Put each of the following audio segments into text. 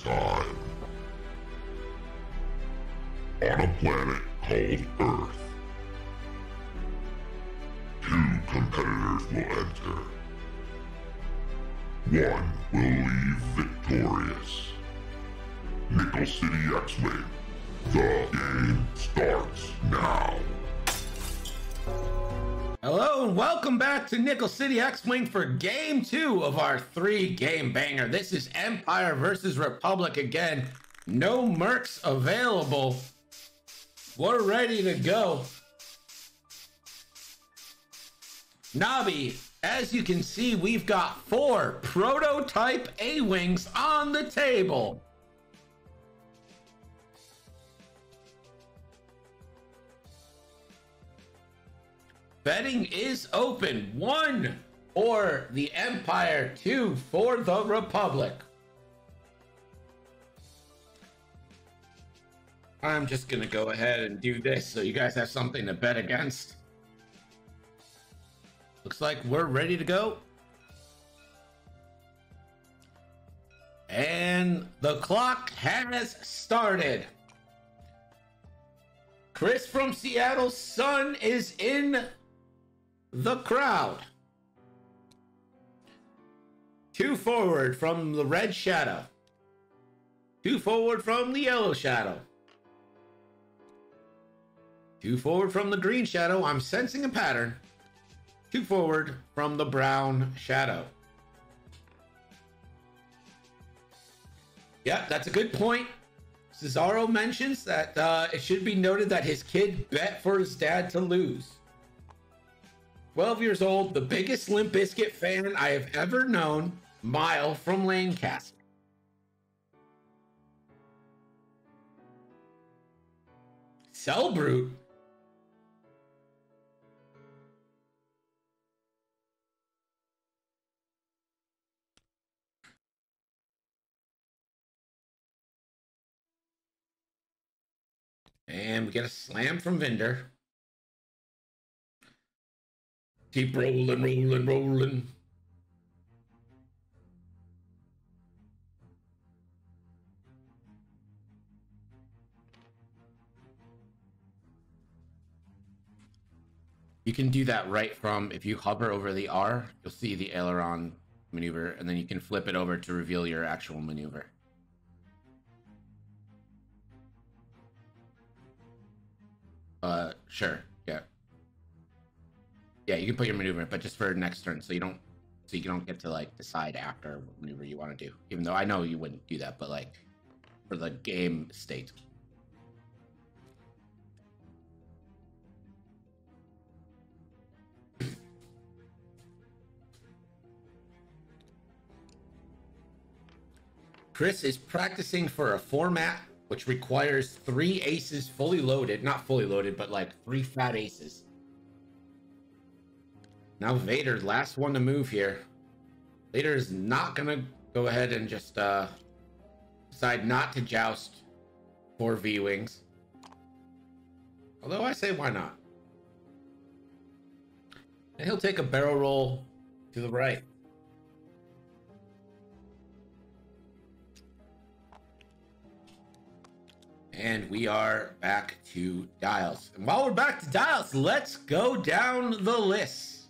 Time. On a planet called Earth, two competitors will enter. One will leave victorious. Nickel City X-Wing. The game starts now. Hello and welcome back to Nickel City X-Wing for Game 2 of our 3-game banger. This is Empire versus Republic again. No mercs available. We're ready to go. Nobby, as you can see, we've got 4 prototype A-Wings on the table. Betting is open. 1 for the Empire, 2 for the Republic. I'm just gonna go ahead and do this so you guys have something to bet against. Looks like we're ready to go. And the clock has started. Chris from Seattle's son is in the crowd. 2 forward from the red shadow. 2 forward from the yellow shadow. 2 forward from the green shadow. I'm sensing a pattern. 2 forward from the brown shadow. Yeah, that's a good point. Cesaro mentions that it should be noted that his kid bet for his dad to lose. 12 years old, the biggest Limp Bizkit fan I have ever known, Mile from Lancaster. Cellbrute. And we get a slam from Vinder. Keep rolling, rolling, rolling. You can do that right from, if you hover over the R, you'll see the aileron maneuver, and then you can flip it over to reveal your actual maneuver. Sure, yeah. Yeah, you can put your maneuver, but just for next turn, so you don't get to like decide after what maneuver you want to do. Even though I know you wouldn't do that, but like for the game state. Chris is practicing for a format which requires 3 aces fully loaded, not fully loaded, but like 3 fat aces. Now Vader, last one to move here. Vader is not gonna go ahead and just decide not to joust 4 V-Wings. Although I say why not? And he'll take a barrel roll to the right. And we are back to dials. And while we're back to dials, let's go down the list.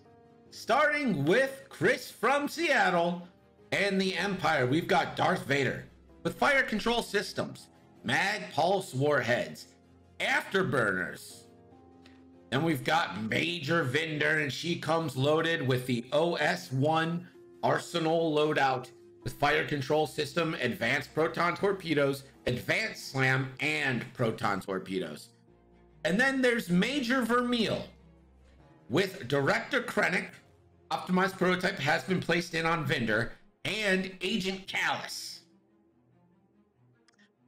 Starting with Chris from Seattle and the Empire, we've got Darth Vader with fire control systems, mag pulse warheads, afterburners. Then we've got Major Vinder, and she comes loaded with the OS-1 Arsenal loadout with fire control system, advanced proton torpedoes, advanced slam, and proton torpedoes. And then there's Major Vermeil with Director Krennic. Optimized prototype has been placed in on Vinder, and Agent Callus.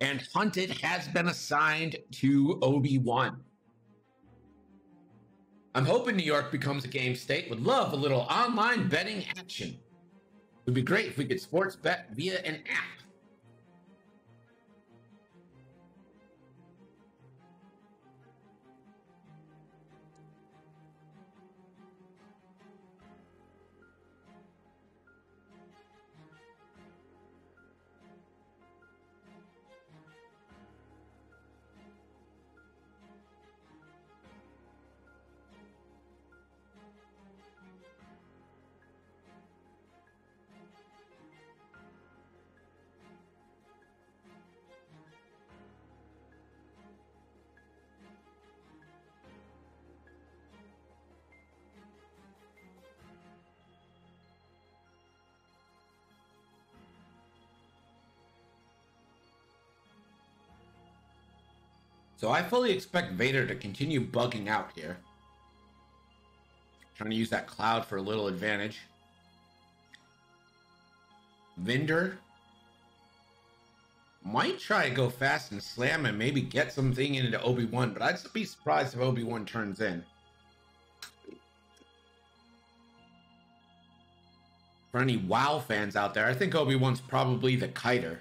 And Hunted has been assigned to Obi-Wan. I'm hoping New York becomes a game state. Would love a little online betting action. It would be great if we could sports bet via an app. So I fully expect Vader to continue bugging out here. Trying to use that cloud for a little advantage. Vinder might try to go fast and slam and maybe get something into Obi-Wan, but I'd be surprised if Obi-Wan turns in. For any WoW fans out there, I think Obi-Wan's probably the kiter.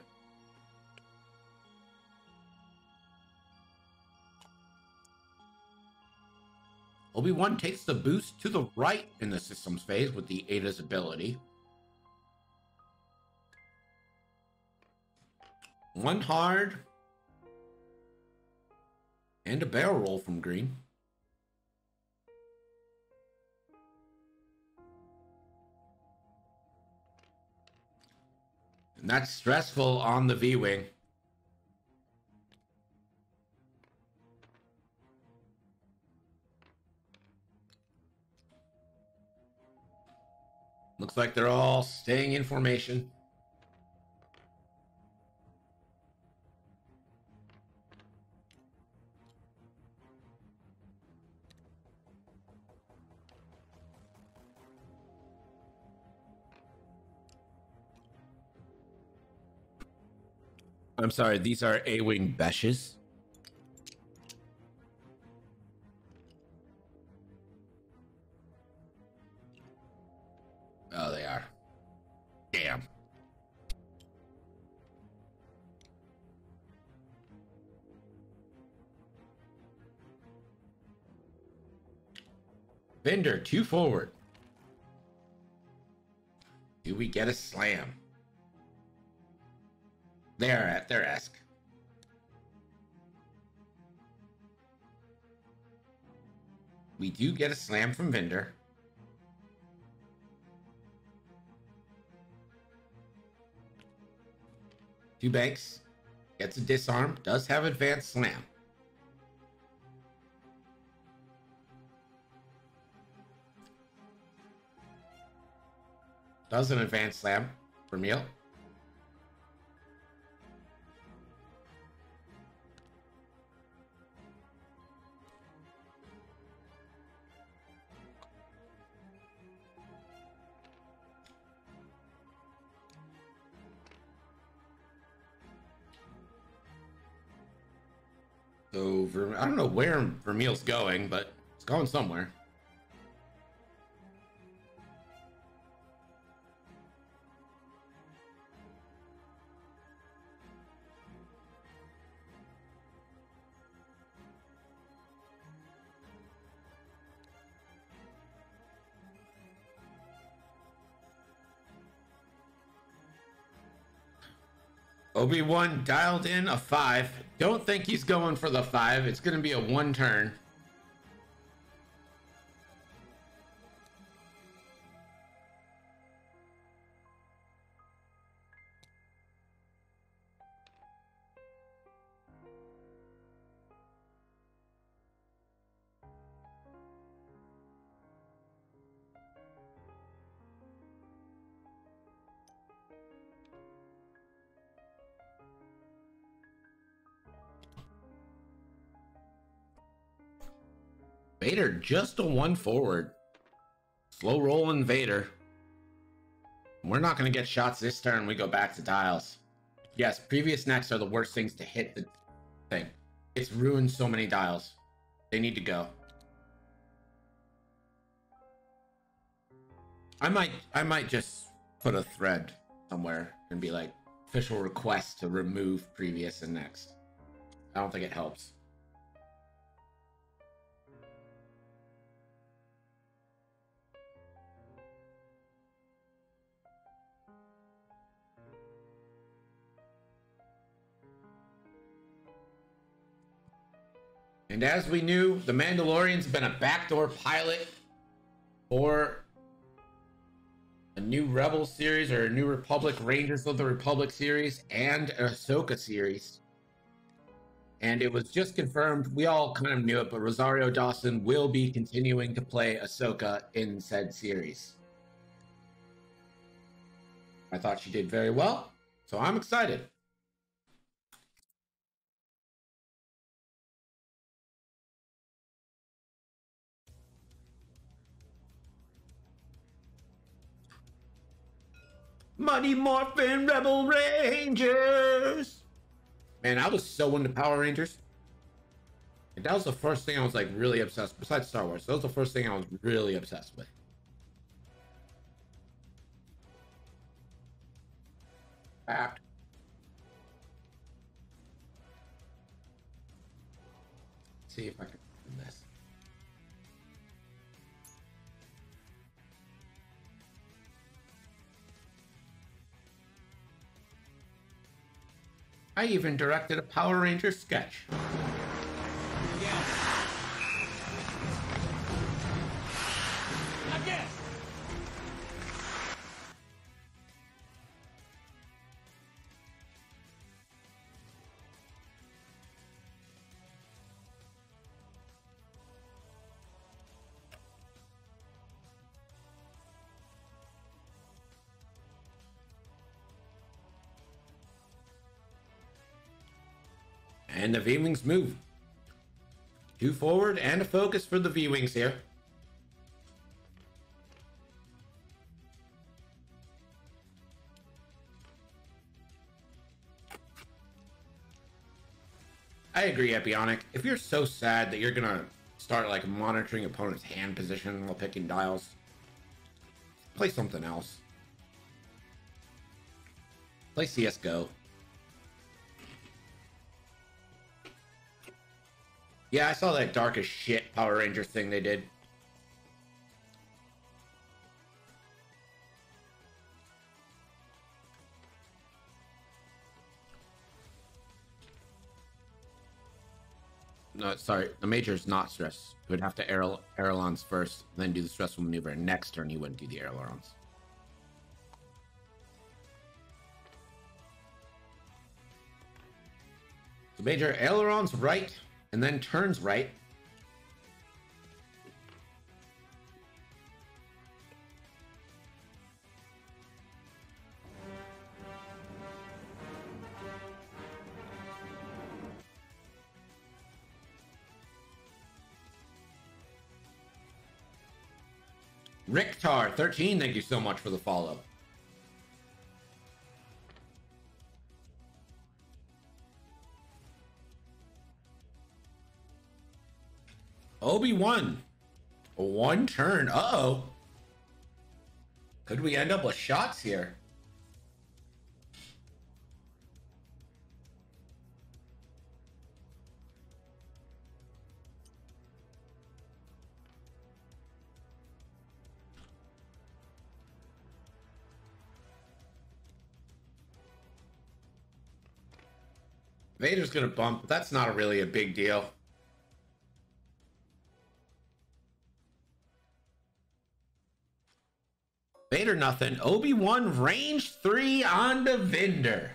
Obi-Wan takes the boost to the right in the systems phase with the Ada's ability. One hard. And a barrel roll from green. And that's stressful on the V-Wing. Looks like they're all staying in formation. I'm sorry, these are A-Wing Beshes. Oh, they are. Damn. Bender, 2 forward. Do we get a slam? They're at their esque. We do get a slam from Vinder. Two banks. Gets a disarm. Does have advanced slam. Does an advanced slam for Meal. So, I don't know where Vermeil's going, but it's going somewhere. Obi-Wan dialed in a 5. Don't think he's going for the 5. It's going to be a 1 turn. Vader just a 1 forward. Slow rolling Vader. We're not going to get shots this turn. We go back to dials. Yes, previous necks are the worst things to hit the thing. It's ruined so many dials. They need to go. I might just put a thread somewhere and be like, official request to remove previous and next. I don't think it helps. And as we knew, the Mandalorian's been a backdoor pilot for a new Rebel series or a new Republic Rangers of the Republic series and an Ahsoka series. And it was just confirmed, we all kind of knew it, but Rosario Dawson will be continuing to play Ahsoka in said series. I thought she did very well, so I'm excited. Mighty Morphin Rebel Rangers. Man, I was so into Power Rangers. And that was the first thing I was like really obsessed, besides Star Wars. That was the first thing I was really obsessed with. Fact. See if I can do this. I even directed a Power Ranger sketch. Again. And the V-Wings move. 2 forward and a focus for the V-Wings here. I agree, Epionic. If you're so sad that you're gonna start like monitoring opponent's hand position while picking dials, play something else. Play CSGO. Yeah, I saw that dark as shit Power Ranger thing they did. No, sorry. The Major is not stress. He would have to ailerons first, then do the stressful maneuver. And next turn, he wouldn't do the ailerons. The Major ailerons right, and then turns right. Ricktar13, thank you so much for the follow. Obi-Wan. 1 turn. Uh-oh. Could we end up with shots here? Vader's gonna bump. That's not really a big deal. Vader nothing. Obi-Wan range 3 on the Vendor.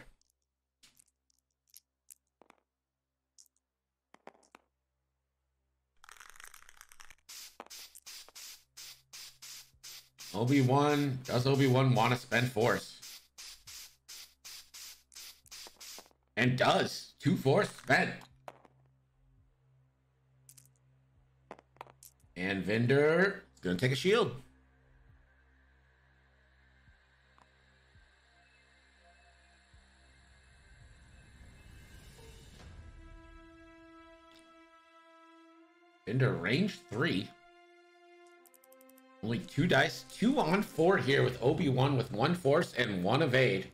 Obi-Wan, does Obi-Wan want to spend force? And does. 2 force spent. And Vendor is going to take a shield. Vendor range 3. Only 2 dice. 2 on 4 here with Obi-Wan with 1 force and 1 evade.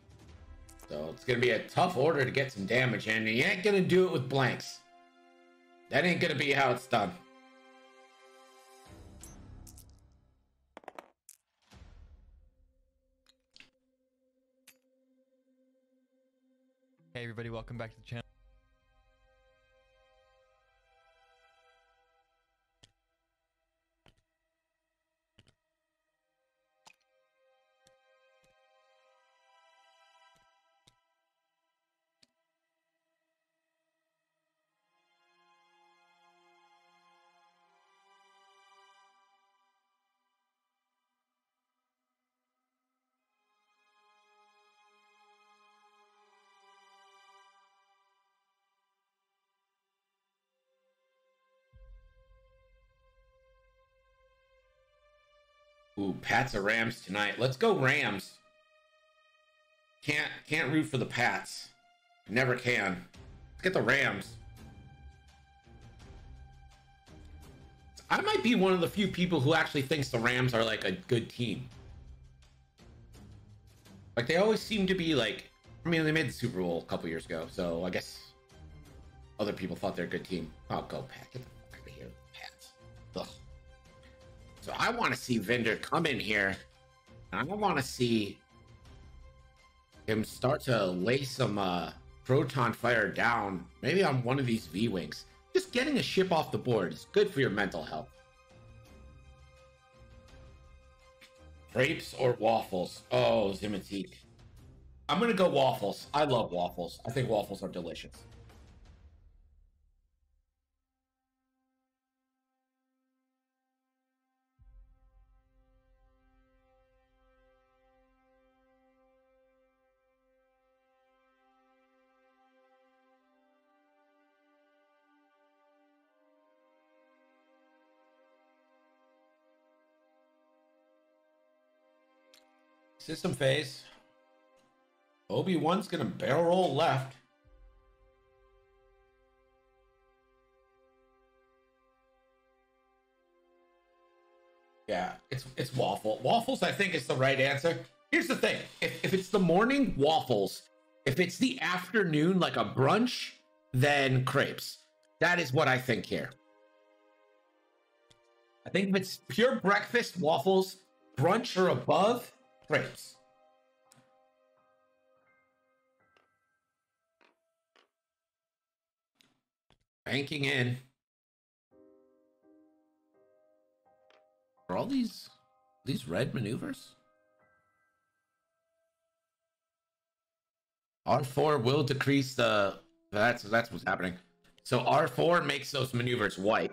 So it's going to be a tough order to get some damage in. And you ain't going to do it with blanks. That ain't going to be how it's done. Hey everybody, welcome back to the channel. Ooh, Pats are Rams tonight. Let's go Rams. Can't root for the Pats. Never can. Let's get the Rams. I might be one of the few people who actually thinks the Rams are like a good team. Like they always seem to be like, I mean, they made the Super Bowl a couple years ago, so I guess other people thought they're a good team. Oh, go Pat. Get the fuck out of here, Pats. Ugh. So I want to see Vendor come in here, and I want to see him start to lay some proton fire down, maybe on one of these V-Wings. Just getting a ship off the board is good for your mental health. Crepes or waffles? Oh, Zimitique. I'm going to go waffles. I love waffles. I think waffles are delicious. System phase. Obi-Wan's gonna barrel roll left. Yeah, it's waffle. Waffles, I think, is the right answer. Here's the thing. If it's the morning, waffles. If it's the afternoon, like a brunch, then crepes. That is what I think here. I think if it's pure breakfast, waffles, brunch or above, crepes. Banking in. Are all these red maneuvers? R4 will decrease the... That's what's happening. So R4 makes those maneuvers white.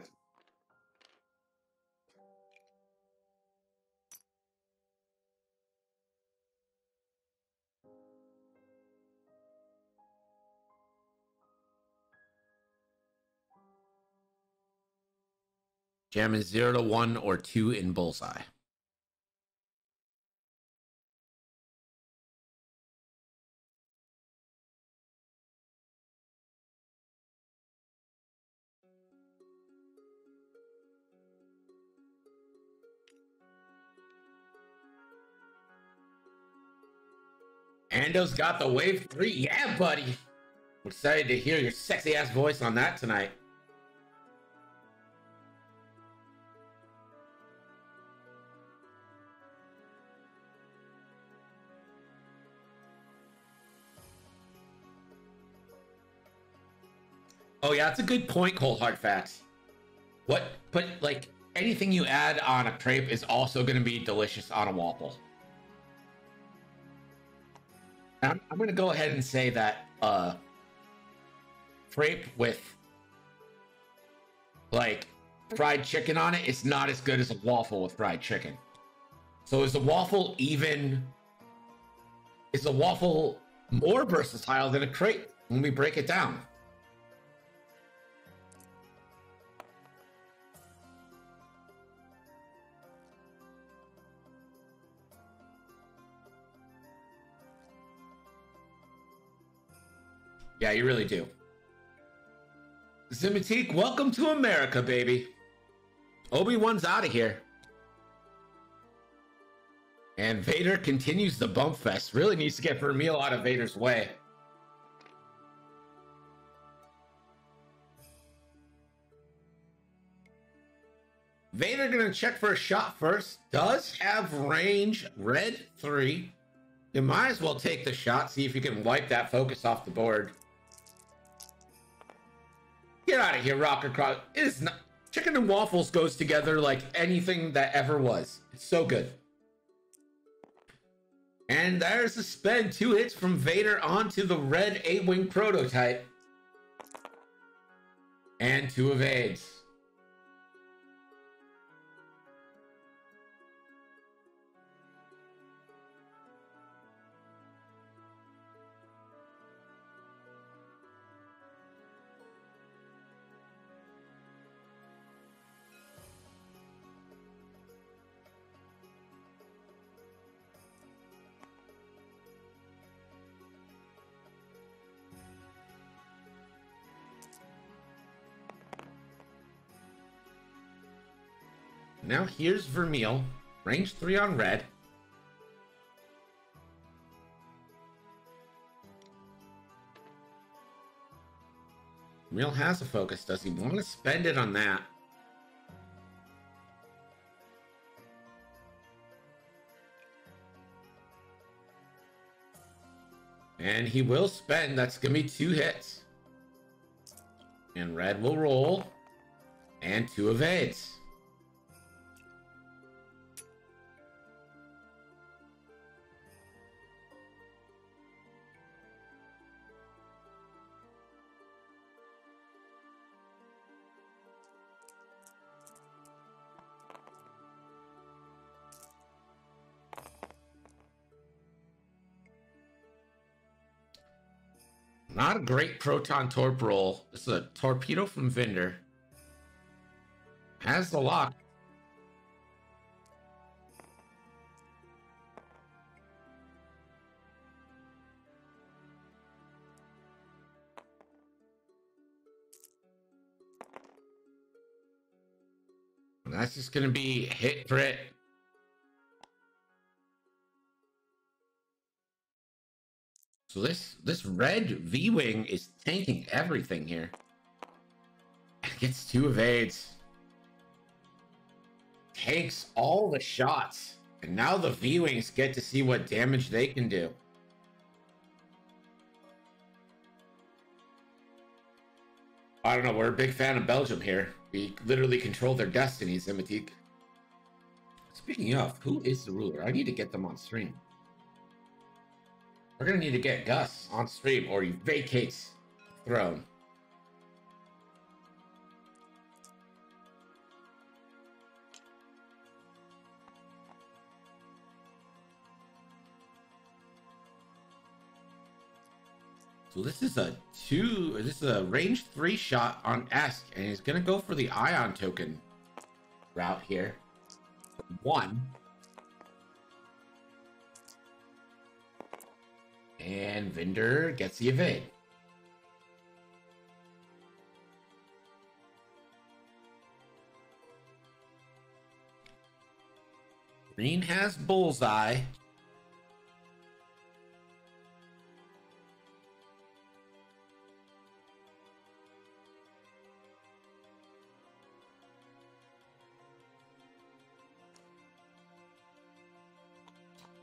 Jam is 0 to 1 or 2 in bullseye. Ando's got the wave 3. Yeah, buddy. I'm excited to hear your sexy ass voice on that tonight. Oh yeah, that's a good point, Cold Hard Facts. But like anything you add on a crepe is also going to be delicious on a waffle. I'm going to go ahead and say that crepe with like fried chicken on it is not as good as a waffle with fried chicken. So is the waffle even? Is the waffle more versatile than a crepe when we break it down? Yeah, you really do. Zimitique, welcome to America, baby. Obi-Wan's out of here. And Vader continues the bump fest. Really needs to get Vermeil out of Vader's way. Vader gonna check for a shot first. Does have range, red 3. You might as well take the shot, see if you can wipe that focus off the board. Get out of here, Rocker Cross. It is not. Chicken and waffles goes together like anything that ever was. It's so good. And there's the spend. 2 hits from Vader onto the red 8-wing prototype. And 2 evades. Now here's Vermeil. Range 3 on red. Vermeil has a focus. Does he want to spend it on that? And he will spend. That's going to be 2 hits. And red will roll. And 2 evades. Not a great proton torp roll. This is a torpedo from Vinder. Has the lock. That's just going to be hit crit. So this red V-Wing is tanking everything here. It gets 2 evades. Takes all the shots. And now the V-Wings get to see what damage they can do. I don't know, we're a big fan of Belgium here. We literally control their destinies, Emitique. Speaking of, who is the ruler? I need to get them on stream. We're gonna need to get Gus on stream or he vacates the throne. So this is a range 3 shot on Esk, and he's gonna go for the ion token route here. 1. And Vinder gets the evade. Green has bullseye.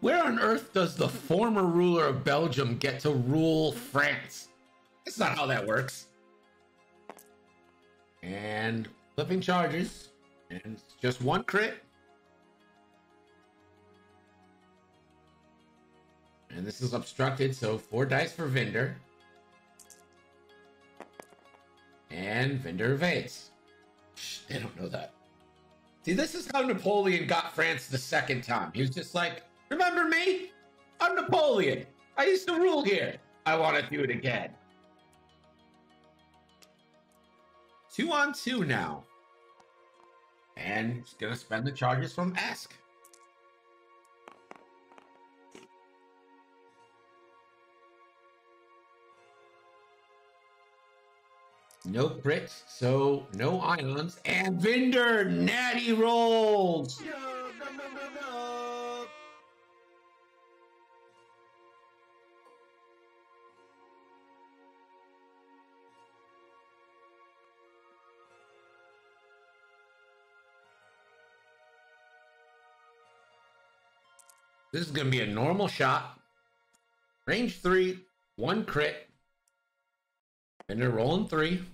Where on earth does the former ruler of Belgium get to rule France? That's not how that works. And flipping charges. And it's just 1 crit. And this is obstructed, so 4 dice for Vinder. And Vinder evades. Shh, they don't know that. See, this is how Napoleon got France the 2nd time. He was just like, remember me? I'm Napoleon. I used to rule here. I want to do it again. 2 on 2 now. And he's going to spend the charges from Esk. No crits, so no ions. And Vinder, natty rolls. This is going to be a normal shot. Range 3, 1 crit. And they're rolling 3.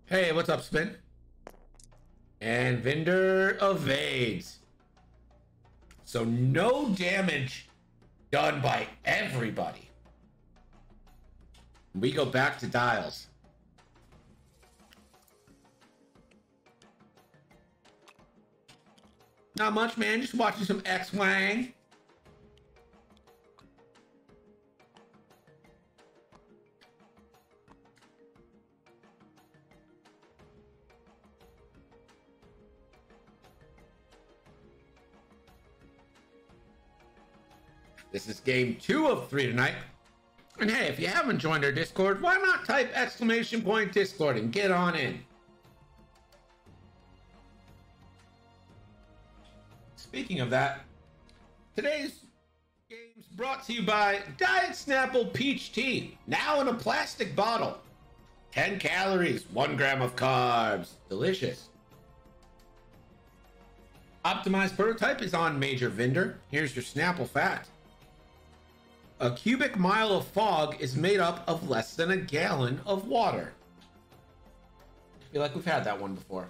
Hey, what's up, Spin? And Vinder evades. So no damage done by everybody. We go back to Dials. Not much, man. Just watching some X-Wang. This is game 2 of 3 tonight. And hey, if you haven't joined our Discord, why not type !Discord and get on in? speaking of that, today's game's brought to you by Diet Snapple Peach Tea, now in a plastic bottle. 10 calories, 1 gram of carbs. Delicious. Optimized prototype is on Major Vendor. Here's your Snapple fact. A cubic mile of fog is made up of less than a gallon of water. I feel like we've had that one before.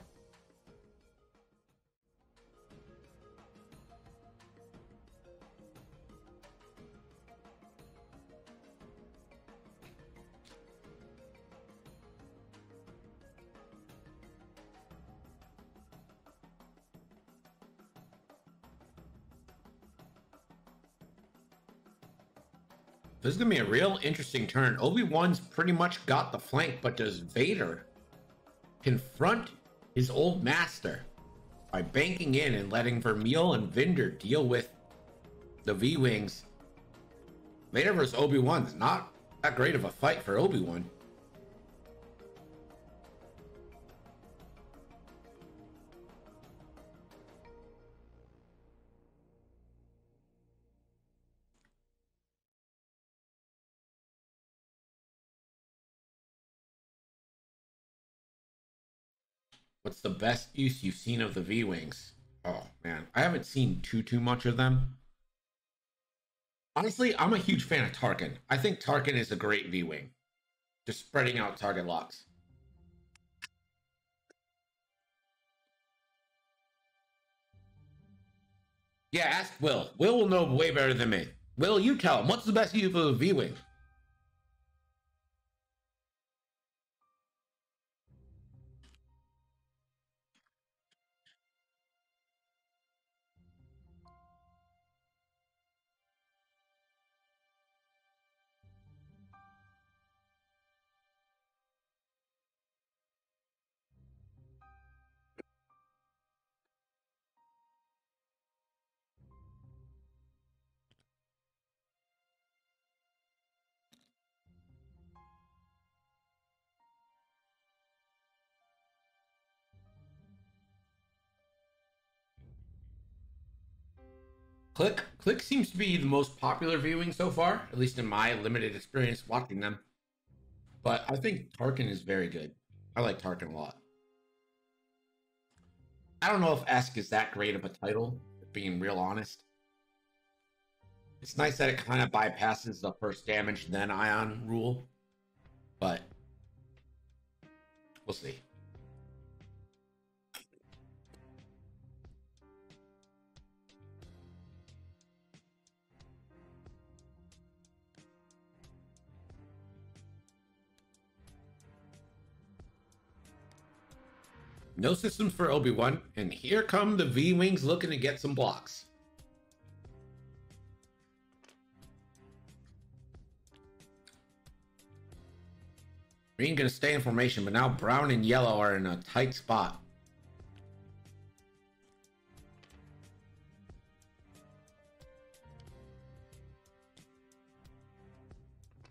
This is going to be a real interesting turn. Obi-Wan's pretty much got the flank, but does Vader confront his old master by banking in and letting Vermeil and Vinder deal with the V-Wings? Vader versus Obi-Wan's not that great of a fight for Obi-Wan. What's the best use you've seen of the V-Wings? Oh, man. I haven't seen too much of them. Honestly, I'm a huge fan of Tarkin. I think Tarkin is a great V-Wing. Just spreading out target locks. Yeah, ask Will. Will know way better than me. Will, you tell him. What's the best use of a V-Wing? Click seems to be the most popular viewing so far, at least in my limited experience watching them. But I think Tarkin is very good. I like Tarkin a lot. I don't know if Esk is that great of a title, being real honest. It's nice that it kind of bypasses the first damage then ion rule, but we'll see. No systems for Obi-Wan, and here come the V-Wings looking to get some blocks. Green gonna stay in formation, but now brown and yellow are in a tight spot.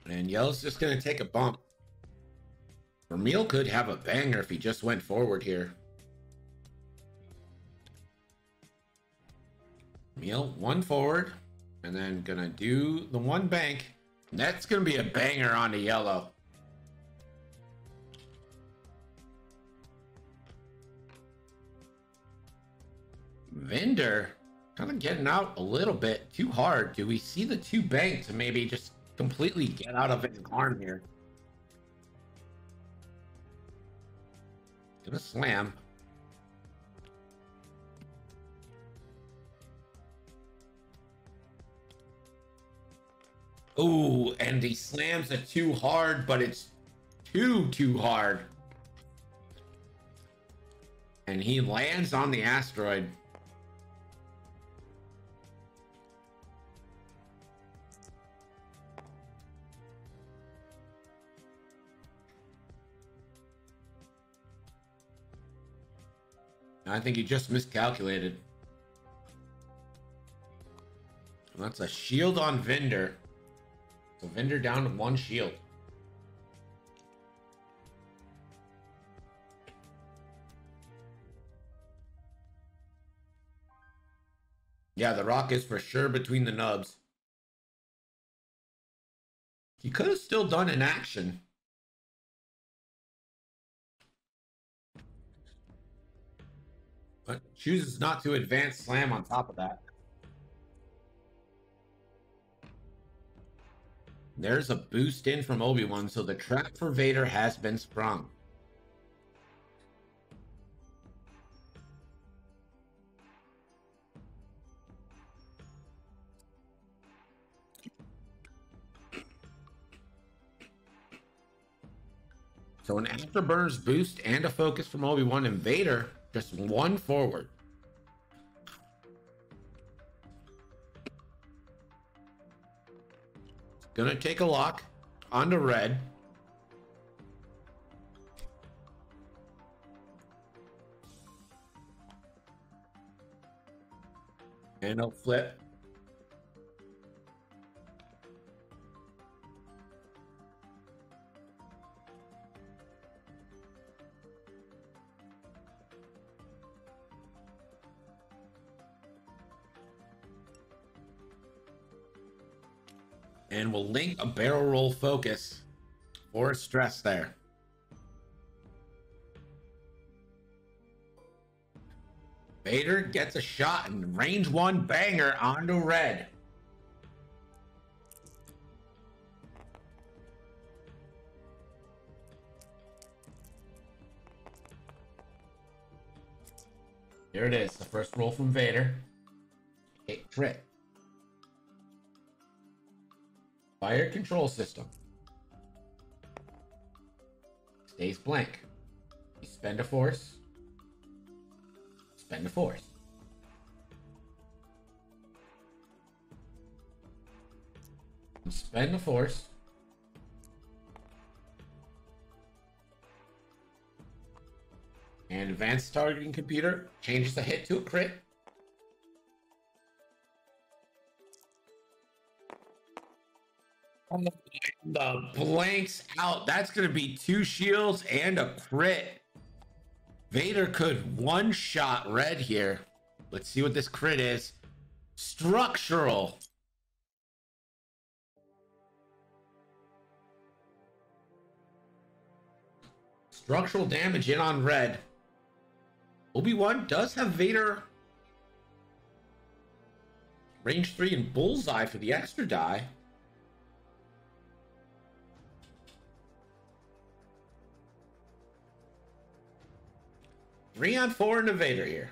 And yellow's just gonna take a bump. Vermeil could have a banger if he just went forward here. Vermeil, one forward, and then gonna do the one bank. And that's gonna be a banger on the yellow. Vinder kind of getting out a little bit too hard. Do we see the two bank to maybe just completely get out of his arm here? Gonna slam. Oh, and he slams it too hard, but it's too hard. And he lands on the asteroid. I think he just miscalculated. That's a shield on Vinder. So Vinder down to one shield. Yeah, the rock is for sure between the nubs. He could have still done an action. But chooses not to advance slam on top of that. There's a boost in from Obi-Wan, so the trap for Vader has been sprung. So an Afterburners boost and a focus from Obi-Wan and Vader, just one forward. Gonna take a lock onto red. And a flip. And we'll link a barrel roll focus for stress there. Vader gets a shot and range one banger onto red. There it is, the first roll from Vader. A crit. Fire control system. Stays blank. You spend a force. Spend a force. Spend a force. And advanced targeting computer changes the hit to a crit. The blanks out. That's going to be 2 shields and a crit. Vader could one-shot red here. Let's see what this crit is. Structural. Structural damage in on red. Obi-Wan does have Vader range 3 and bullseye for the extra die. Three on 4 into Vader here.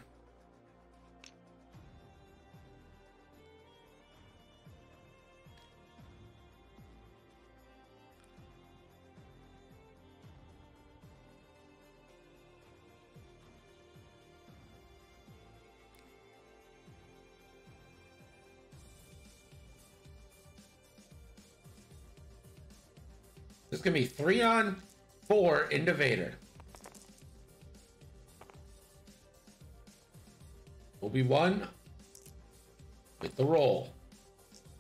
This is going to be 3 on 4 into Vader. Obi-Wan with the roll.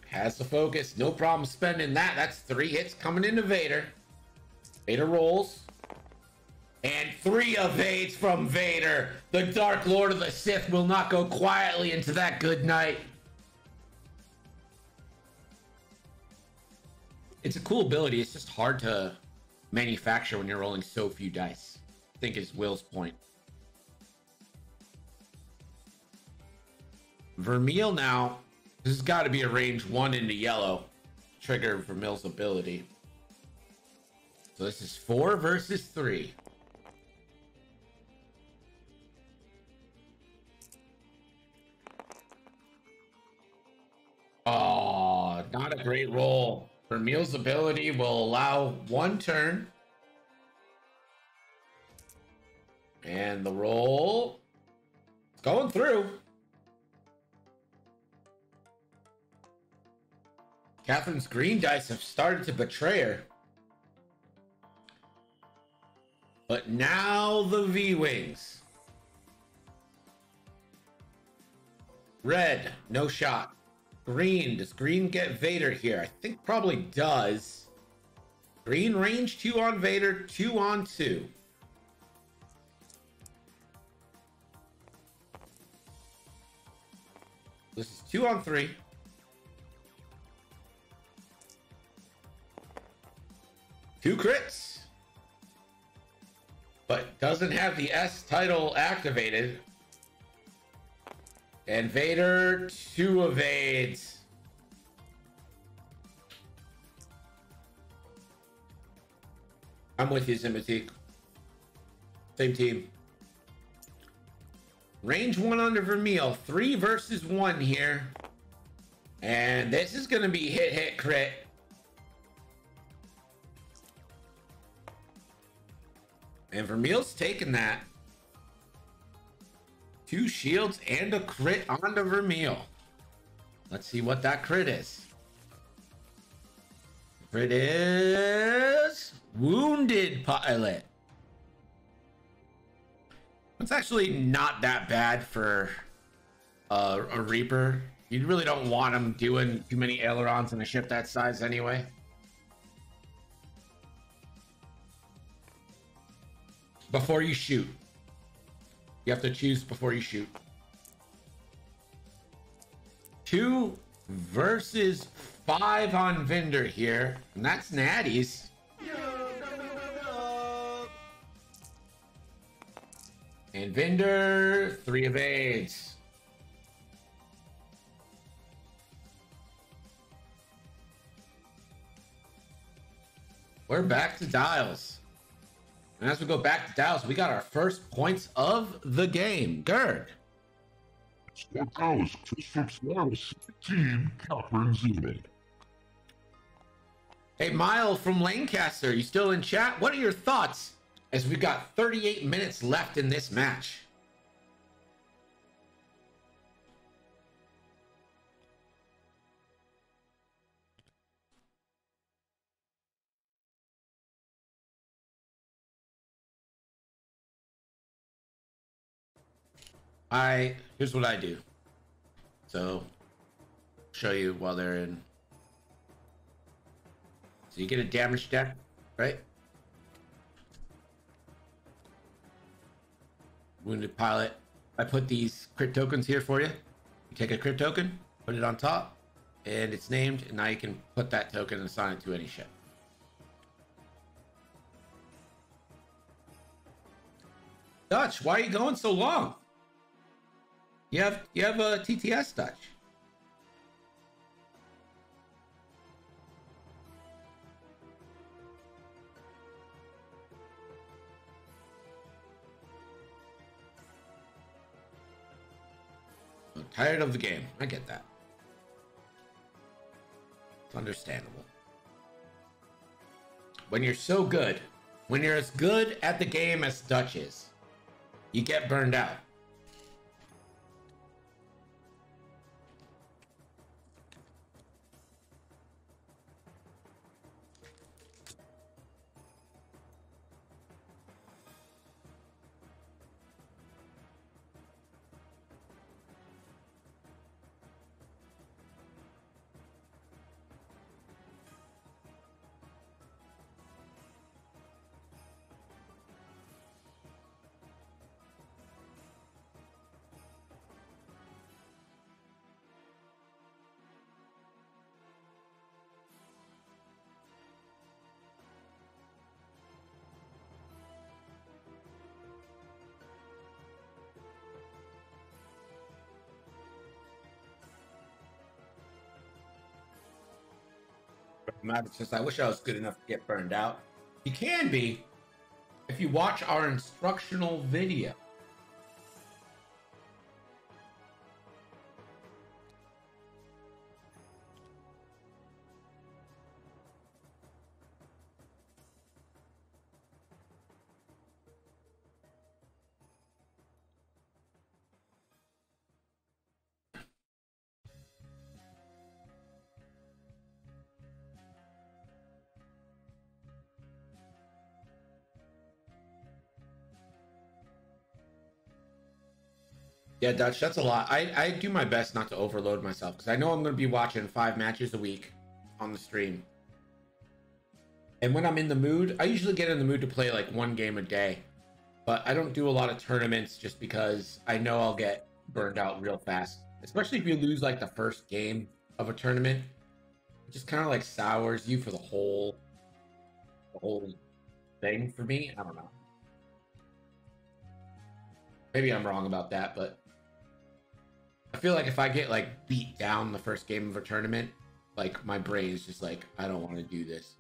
Has the focus. No problem spending that. That's 3 hits coming into Vader. Vader rolls. And 3 evades from Vader. The Dark Lord of the Sith will not go quietly into that good night. It's a cool ability. It's just hard to manufacture when you're rolling so few dice. I think is Will's point. Vermeil now. This has got to be a range 1 into yellow. Trigger Vermeil's ability. So this is 4 versus 3. Oh, not a great roll. Vermeil's ability will allow 1 turn. And the roll is going through. Catherine's green dice have started to betray her. But now the V-Wings. Red, no shot. Green, does green get Vader here? I think probably does. Green range 2 on Vader, 2 on 2. This is 2 on 3. Two crits. But doesn't have the S title activated. And Vader 2 evades. I'm with you, Zimbatik. Same team. Range 1 under Vermeil. 3 versus 1 here. And this is going to be hit, hit, crit. And Vermeil's taking that. 2 shields and a crit onto Vermeil. Let's see what that crit is. Crit is Wounded Pilot. It's actually not that bad for a Reaper. You really don't want him doing too many ailerons in a ship that size anyway. Before you shoot. You have to choose before you shoot. 2 versus 5 on Vendor here. And that's Natty's. And Vendor, 3 evades. We're back to Dials. And as we go back to Dials, we got our first points of the game. Gerd. Squad Dallas, Chrisfromlancaster V Catherine 0. Hey, Mile from Lancaster, you still in chat? What are your thoughts as we've got 38 minutes left in this match? Here's what I do. So, show you while they're in. So you get a damage deck, right? Wounded Pilot. I put these crit tokens here for you. You take a crit token, put it on top, and it's named, and now you can put that token and assign it to any ship. Dutch, why are you going so long? You have a TTS, Dutch. I'm tired of the game. I get that. It's understandable. When you're so good, when you're as good at the game as Dutch is, you get burned out. It's just I wish I was good enough to get burned out. You can be if you watch our instructional video. Yeah, Dutch, that's a lot. I do my best not to overload myself because I know I'm going to be watching 5 matches a week on the stream. And when I'm in the mood, I usually get in the mood to play like 1 game a day. But I don't do a lot of tournaments just because I know I'll get burned out real fast especially if you lose like the first game of a tournament. It just kind of like sours you for the whole thing for me. I don't know. Maybe I'm wrong about that, but I feel like if I get like beat down the first game of a tournament, like my brain is just like, I don't want to do this.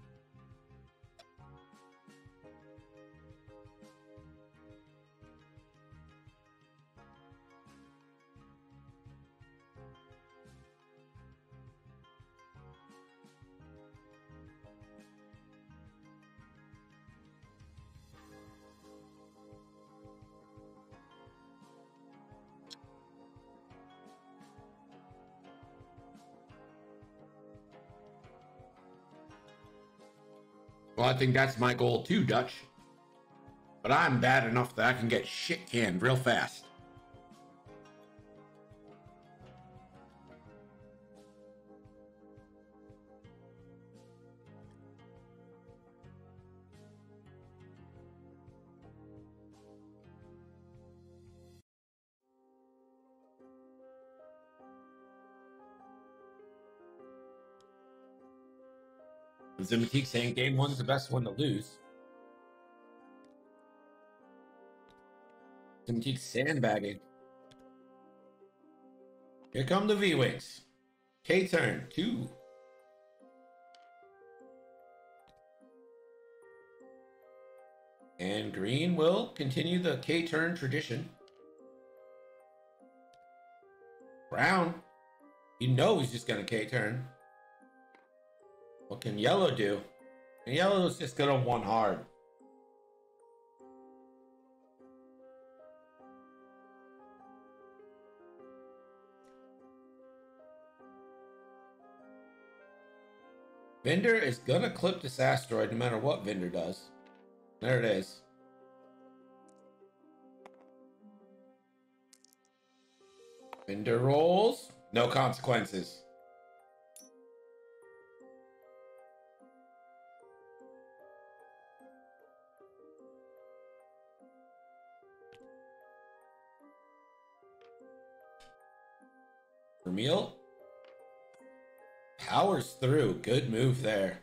Well, I think that's my goal too, Dutch. But I'm bad enough that I can get shit canned real fast. Zimitique saying game one's the best one to lose. Zimitique sandbagging. Here come the V-Wings. K-turn, 2. And green will continue the K-turn tradition. Brown, you know he's just going to K-turn. What can yellow do? And yellow's just going to one hard. Vinder is going to clip this asteroid no matter what Vinder does. There it is. Vinder rolls. No consequences. Vermeil powers through. Good move there.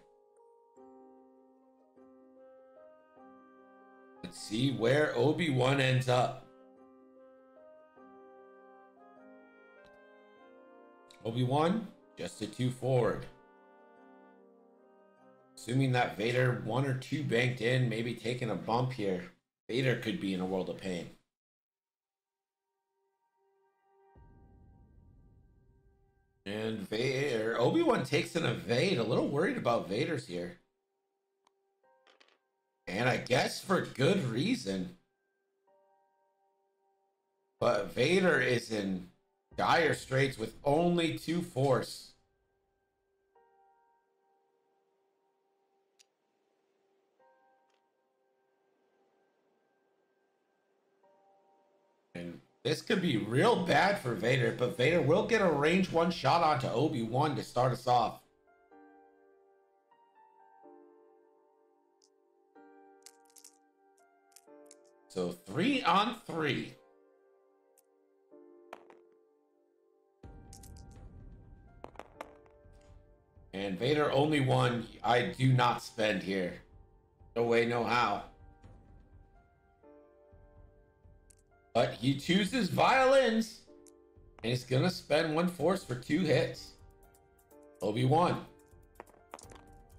Let's see where Obi-Wan ends up. Obi-Wan, just a 2 forward. Assuming that Vader 1 or 2 banked in, maybe taking a bump here. Vader could be in a world of pain. And Vader, Obi-Wan takes an evade. A little worried about Vader's here. And I guess for good reason. But Vader is in dire straits with only 2 force. And this could be real bad for Vader, but Vader will get a range 1 shot onto Obi-Wan to start us off. So 3 on 3. And Vader only 1. I do not spend here. No way, no how. But he chooses violins. And he's going to spend 1 force for 2 hits. Obi-Wan.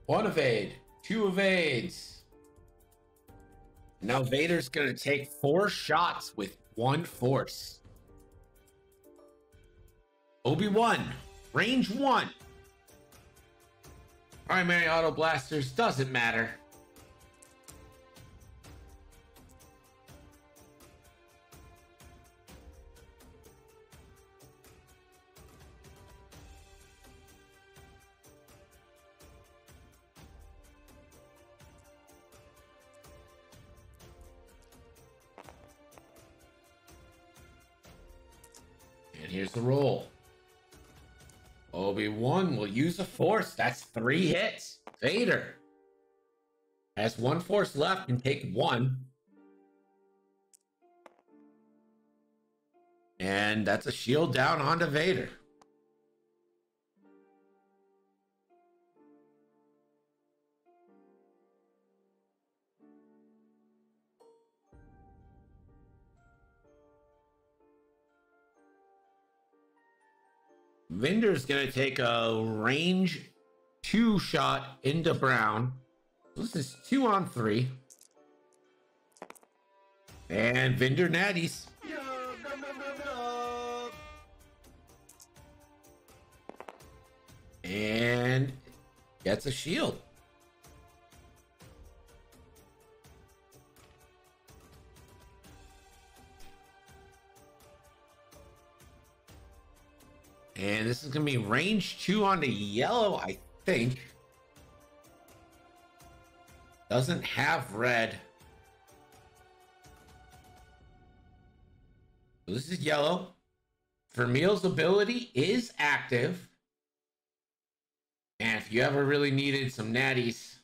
1 evade. 2 evades. Now Vader's going to take 4 shots with 1 force. Obi-Wan. Range 1. Primary auto blasters doesn't matter. And here's the roll. Obi-Wan will use a force. That's 3 hits. Vader has 1 force left and take 1. And that's a shield down onto Vader. Vinder's going to take a range 2 shot into Brown. This is 2 on 3. And Vinder natties. And gets a shield. And this is going to be range 2 on the yellow, I think. Doesn't have red. So this is yellow. Vermeil's ability is active. And if you ever really needed some natties.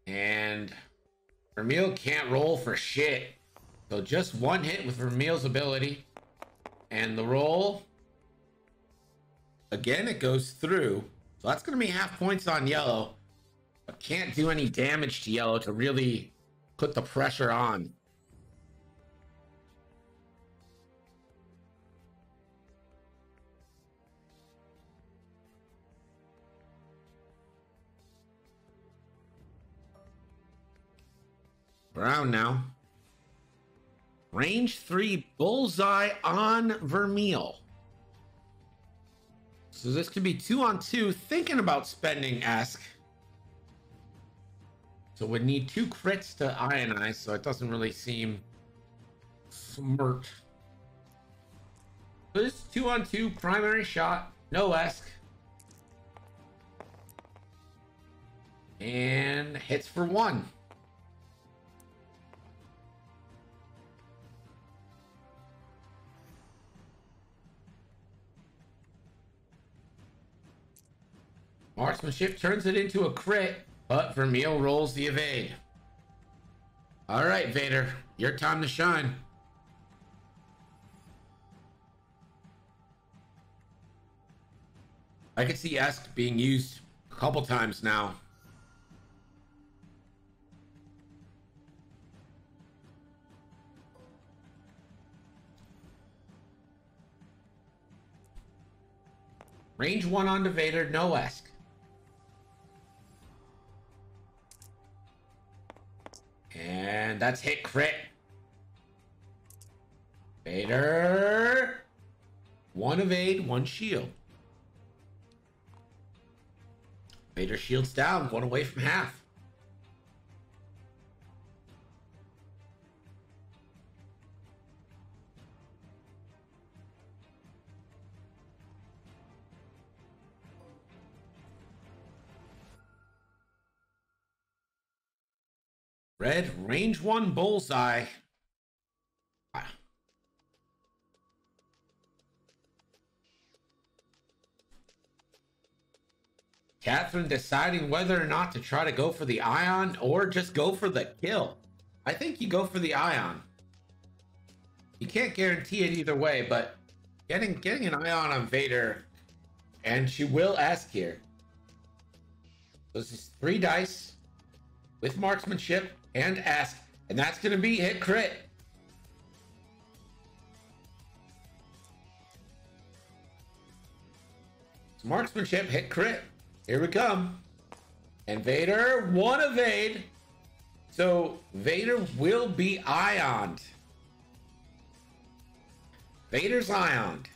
And Vermeil can't roll for shit. So just one hit with Vermeil's ability. And the roll. Again, it goes through. So that's going to be half points on yellow. But can't do any damage to yellow to really put the pressure on. Brown now. Range 3 bullseye on Vermeil. So this could be 2 on 2. Thinking about spending Ask. So would need 2 crits to ionize, so it doesn't really seem smart. So this 2 on 2 primary shot. No Ask. And hits for 1. Marksmanship turns it into a crit, but Vermeil rolls the evade. All right, Vader, your time to shine. I could see Esk being used a couple times now. Range 1 onto Vader, no Esk. And that's hit crit. Vader. 1 evade, 1 shield. Vader shields down, 1 away from half. Red, range 1 bullseye. Catherine deciding whether or not to try to go for the ion or just go for the kill. I think you go for the ion. You can't guarantee it either way, but getting an ion on Vader, and she will ask here. This is 3 dice with marksmanship and ask, and that's going to be hit crit. It's marksmanship, hit crit. Here we come. And Vader, 1 evade. So Vader will be ioned. Vader's ioned.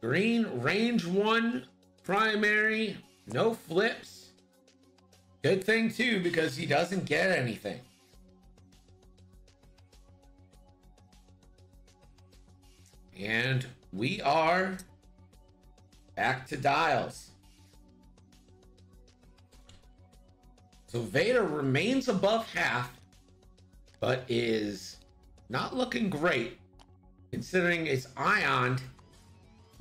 Green, range 1, primary, no flips. Good thing too, because he doesn't get anything. And we are back to dials. So Vader remains above half, but is not looking great, considering it's ioned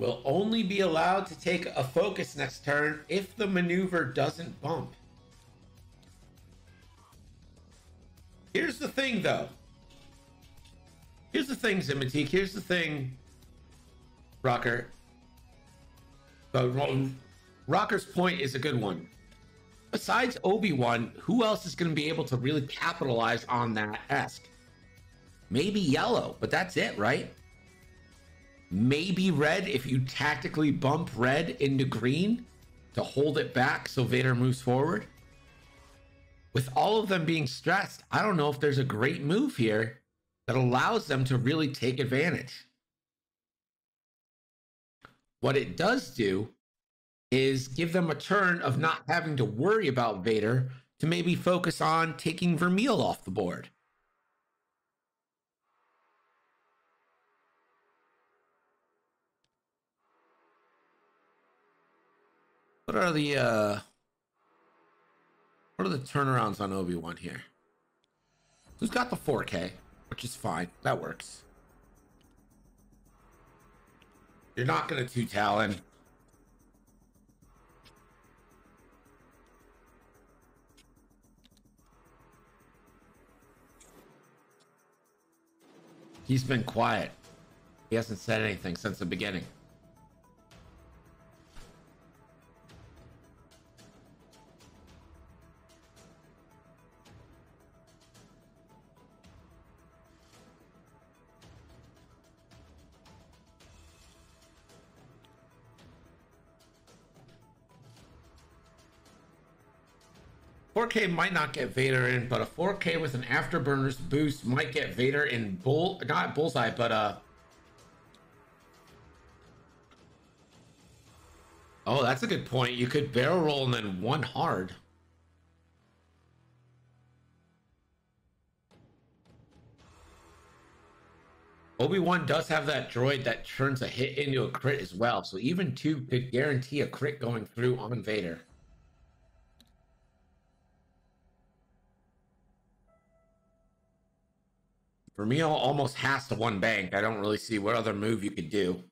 will only be allowed to take a focus next turn if the maneuver doesn't bump. Here's the thing, though. Here's the thing, Zimatique. Here's the thing, Rocker. But Rocker's point is a good one. Besides Obi-Wan, who else is going to be able to really capitalize on that Esk? Maybe yellow, but that's it, right? Maybe red if you tactically bump red into green to hold it back so Vader moves forward. With all of them being stressed, I don't know if there's a great move here that allows them to really take advantage. What it does do is give them a turn of not having to worry about Vader to maybe focus on taking Vermeil off the board. What are the turnarounds on Obi-Wan here? Who's got the 4K, which is fine. That works. You're not going to 2 Talon. He's been quiet. He hasn't said anything since the beginning. .4K might not get Vader in, but a 4K with an Afterburners boost might get Vader in not bullseye, but oh, that's a good point. You could barrel roll and then 1 hard. Obi-Wan does have that droid that turns a hit into a crit as well, so even 2 could guarantee a crit going through on Vader. Vermeil almost has to 1 bank. I don't really see what other move you could do.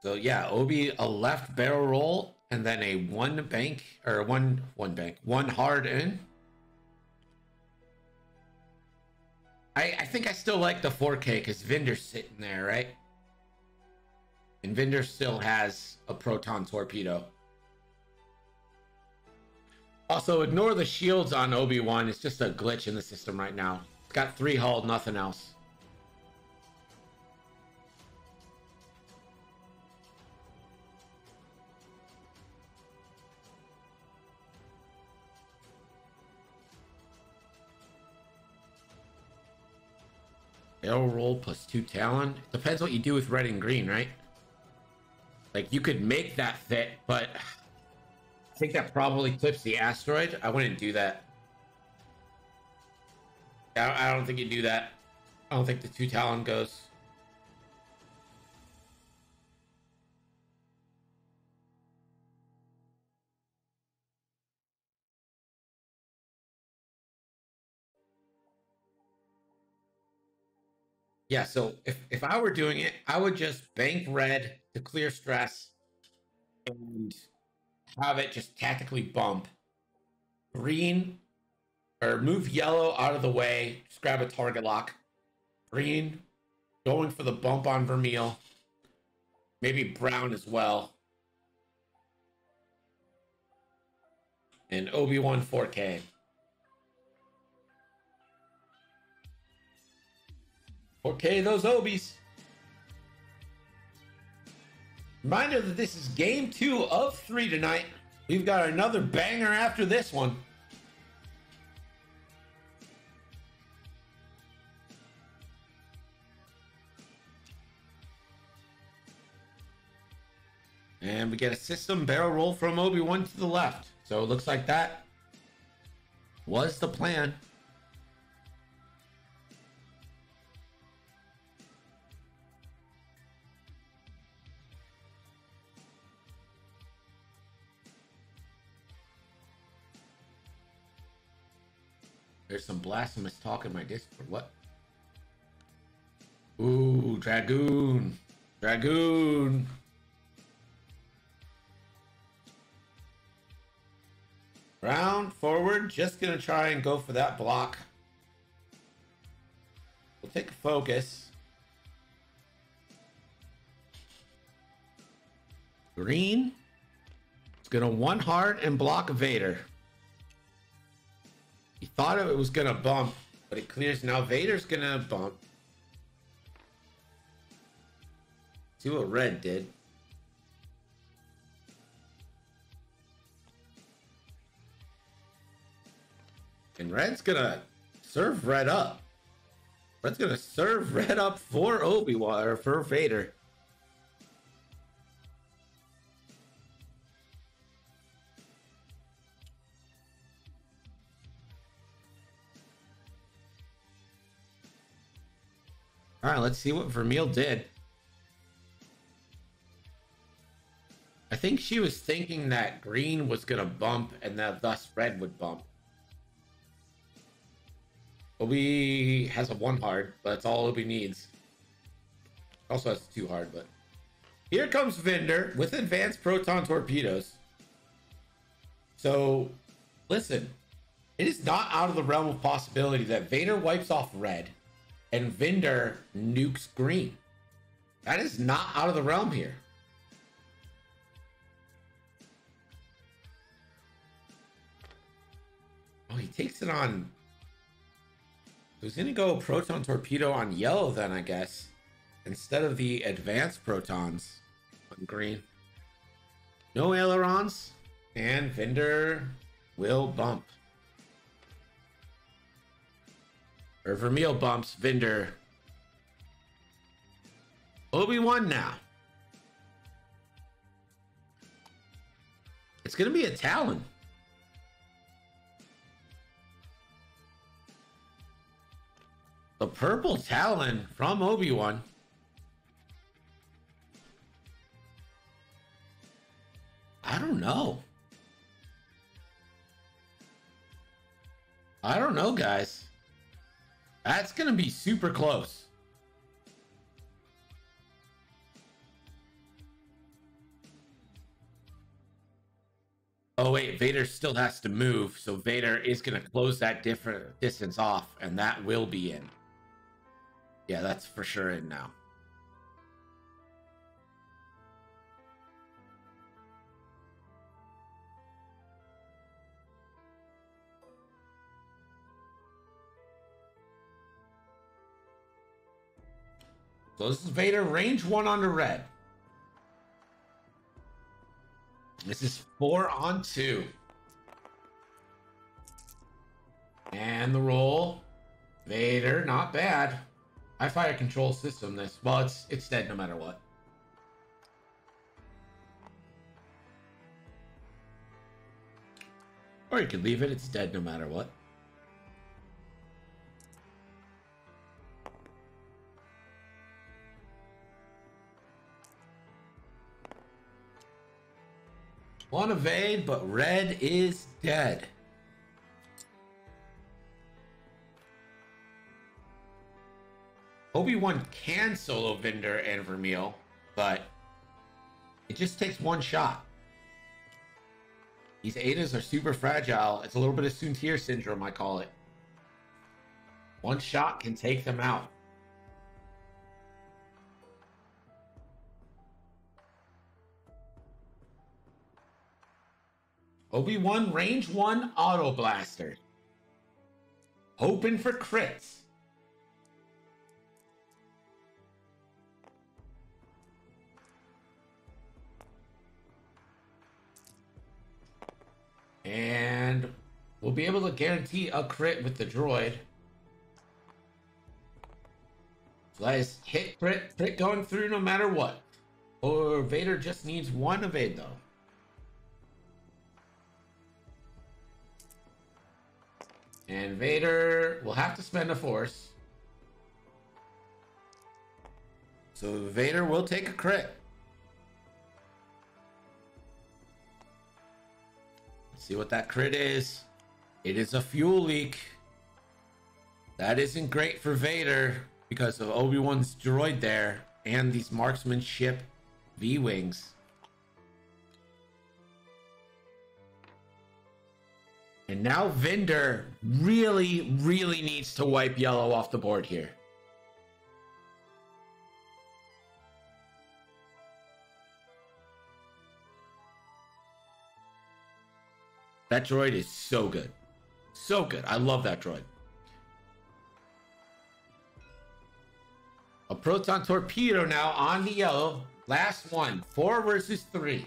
So yeah, Obi a left barrel roll and then a 1 bank or one bank, 1 hard in. I think I still like the 4K because Vinder's sitting there, right? And Vinder still has a proton torpedo. Also, ignore the shields on Obi-Wan. It's just a glitch in the system right now. It's got 3 hull, nothing else. Barrel roll plus 2 Talon. Depends what you do with red and green, right? Like, you could make that fit, but I think that probably clips the asteroid. I wouldn't do that. I don't think you do that. I don't think the 2 Talon goes. Yeah, so if I were doing it, I would just bank red to clear stress and have it just tactically bump. Green, or move yellow out of the way, just grab a target lock. Green, going for the bump on Vermeil. Maybe brown as well. And Obi-Wan 4K. 4K those Obies. Reminder that this is game 2 of 3 tonight. We've got another banger after this one. And we get a system barrel roll from Obi-Wan to the left. So it looks like that was the plan. There's some blasphemous talk in my Discord. What? Ooh, Dragoon. Dragoon. Round forward. Just gonna try and go for that block. We'll take a focus. Green is gonna one heart and block Vader. He thought it was gonna bump, but it clears now. Vader's gonna bump. See what red did. And red's gonna serve red up. Red's gonna serve red up for Obi-Wan or for Vader. All right, let's see what Vermeil did. I think she was thinking that green was going to bump and that thus red would bump. Obi has a 1 hard, but that's all Obi needs. Also has 2 hard, but... Here comes Vinder with advanced proton torpedoes. So, listen. It is not out of the realm of possibility that Vader wipes off red and Vinder nukes green. That is not out of the realm here. Oh, he takes it on... He's going to go proton torpedo on yellow then, I guess. Instead of the advanced protons on green. No ailerons. And Vinder will bump. Or Vermeil bumps Vinder. Obi-Wan now. It's going to be a Talon. The purple Talon from Obi-Wan. I don't know. I don't know, guys. That's going to be super close. Oh, wait. Vader still has to move. So Vader is going to close that different distance off. And that will be in. Yeah, that's for sure in now. So this is Vader, range 1 on the red. This is 4 on 2. And the roll. Vader, not bad. High fire control system this. Well, it's dead no matter what. Or you could leave it, it's dead no matter what. One evade, but red is dead. Obi-Wan can solo Vinder and Vermeil, but it just takes 1 shot. These Adas are super fragile. It's a little bit of Soontir syndrome, I call it. 1 shot can take them out. Obi-Wan range 1 auto blaster. Hoping for crits. And we'll be able to guarantee a crit with the droid. So that is hit, crit going through no matter what. Or Vader just needs 1 evade though. And Vader will have to spend a force. So Vader will take a crit. Let's see what that crit is. It is a fuel leak. That isn't great for Vader because of Obi-Wan's droid there and these marksmanship V-Wings. And now Vinder really, really needs to wipe yellow off the board here. That droid is so good. So good. I love that droid. A proton torpedo now on the yellow. Last one. 4 versus 3.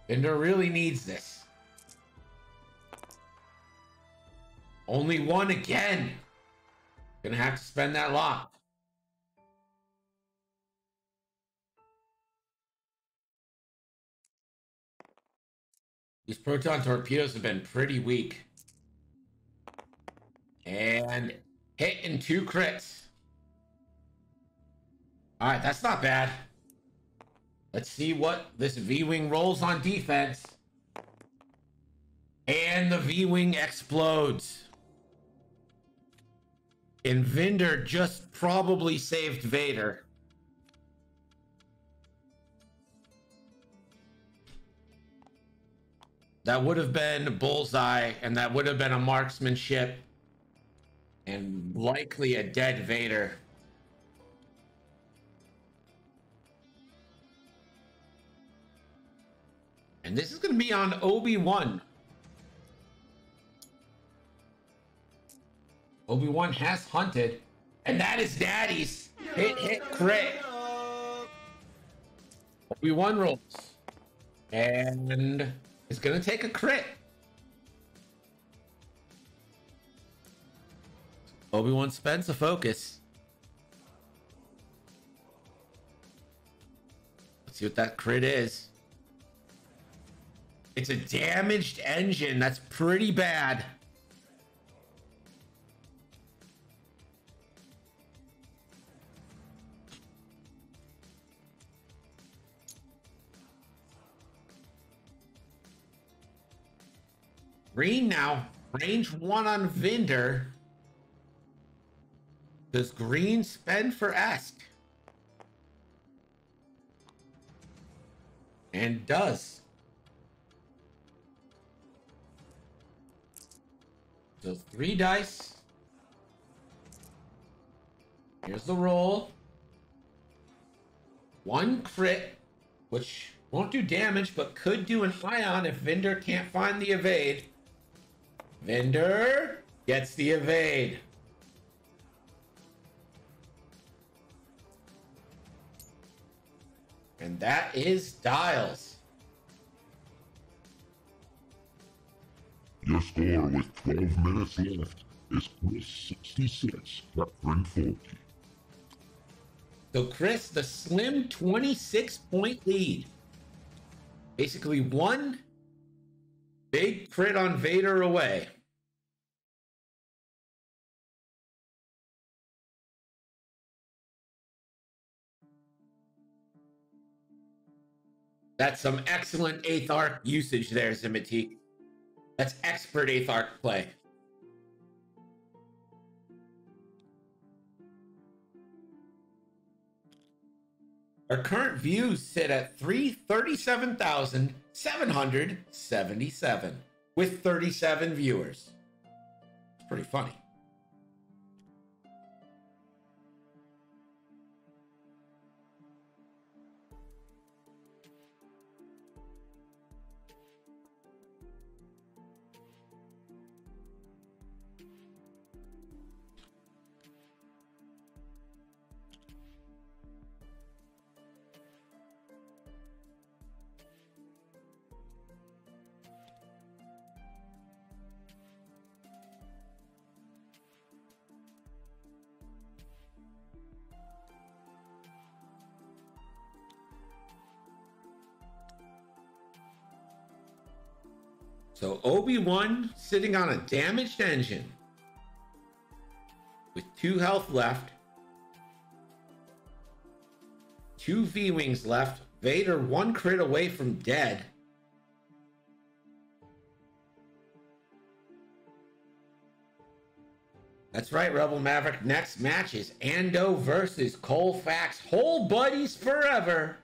Vinder really needs this. Only one again. Gonna have to spend that lock. These proton torpedoes have been pretty weak. And hitting 2 crits. All right, that's not bad. Let's see what this V-Wing rolls on defense. And the V-Wing explodes. And Vinder just probably saved Vader. That would have been bullseye, and that would have been a marksmanship, and likely a dead Vader. And this is going to be on Obi-Wan. Obi-Wan has hunted, and that is Daddy's. Hit, crit. Obi-Wan rolls. And is going to take a crit. Obi-Wan spends a focus. Let's see what that crit is. It's a damaged engine. That's pretty bad. Green now. Range 1 on Vinder. Does green spend for Ask? And does. So 3 dice. Here's the roll. 1 crit, which won't do damage, but could do an ion if Vinder can't find the evade. Vinder gets the evade. And that is Dials. Your score with 12 minutes left is Chris 66, Catherine 40. So Chris, the slim 26-point lead. Basically 1 big crit on Vader away. That's some excellent 8th arc usage there, Zimitique. That's expert 8th arc play. Our current views sit at 337,777 with 37 viewers. It's pretty funny. So Obi-Wan sitting on a damaged engine with 2 health left, 2 V-Wings left, Vader 1 crit away from dead. That's right, Rebel Maverick. Next match is Ando versus Colfax. Whole buddies forever.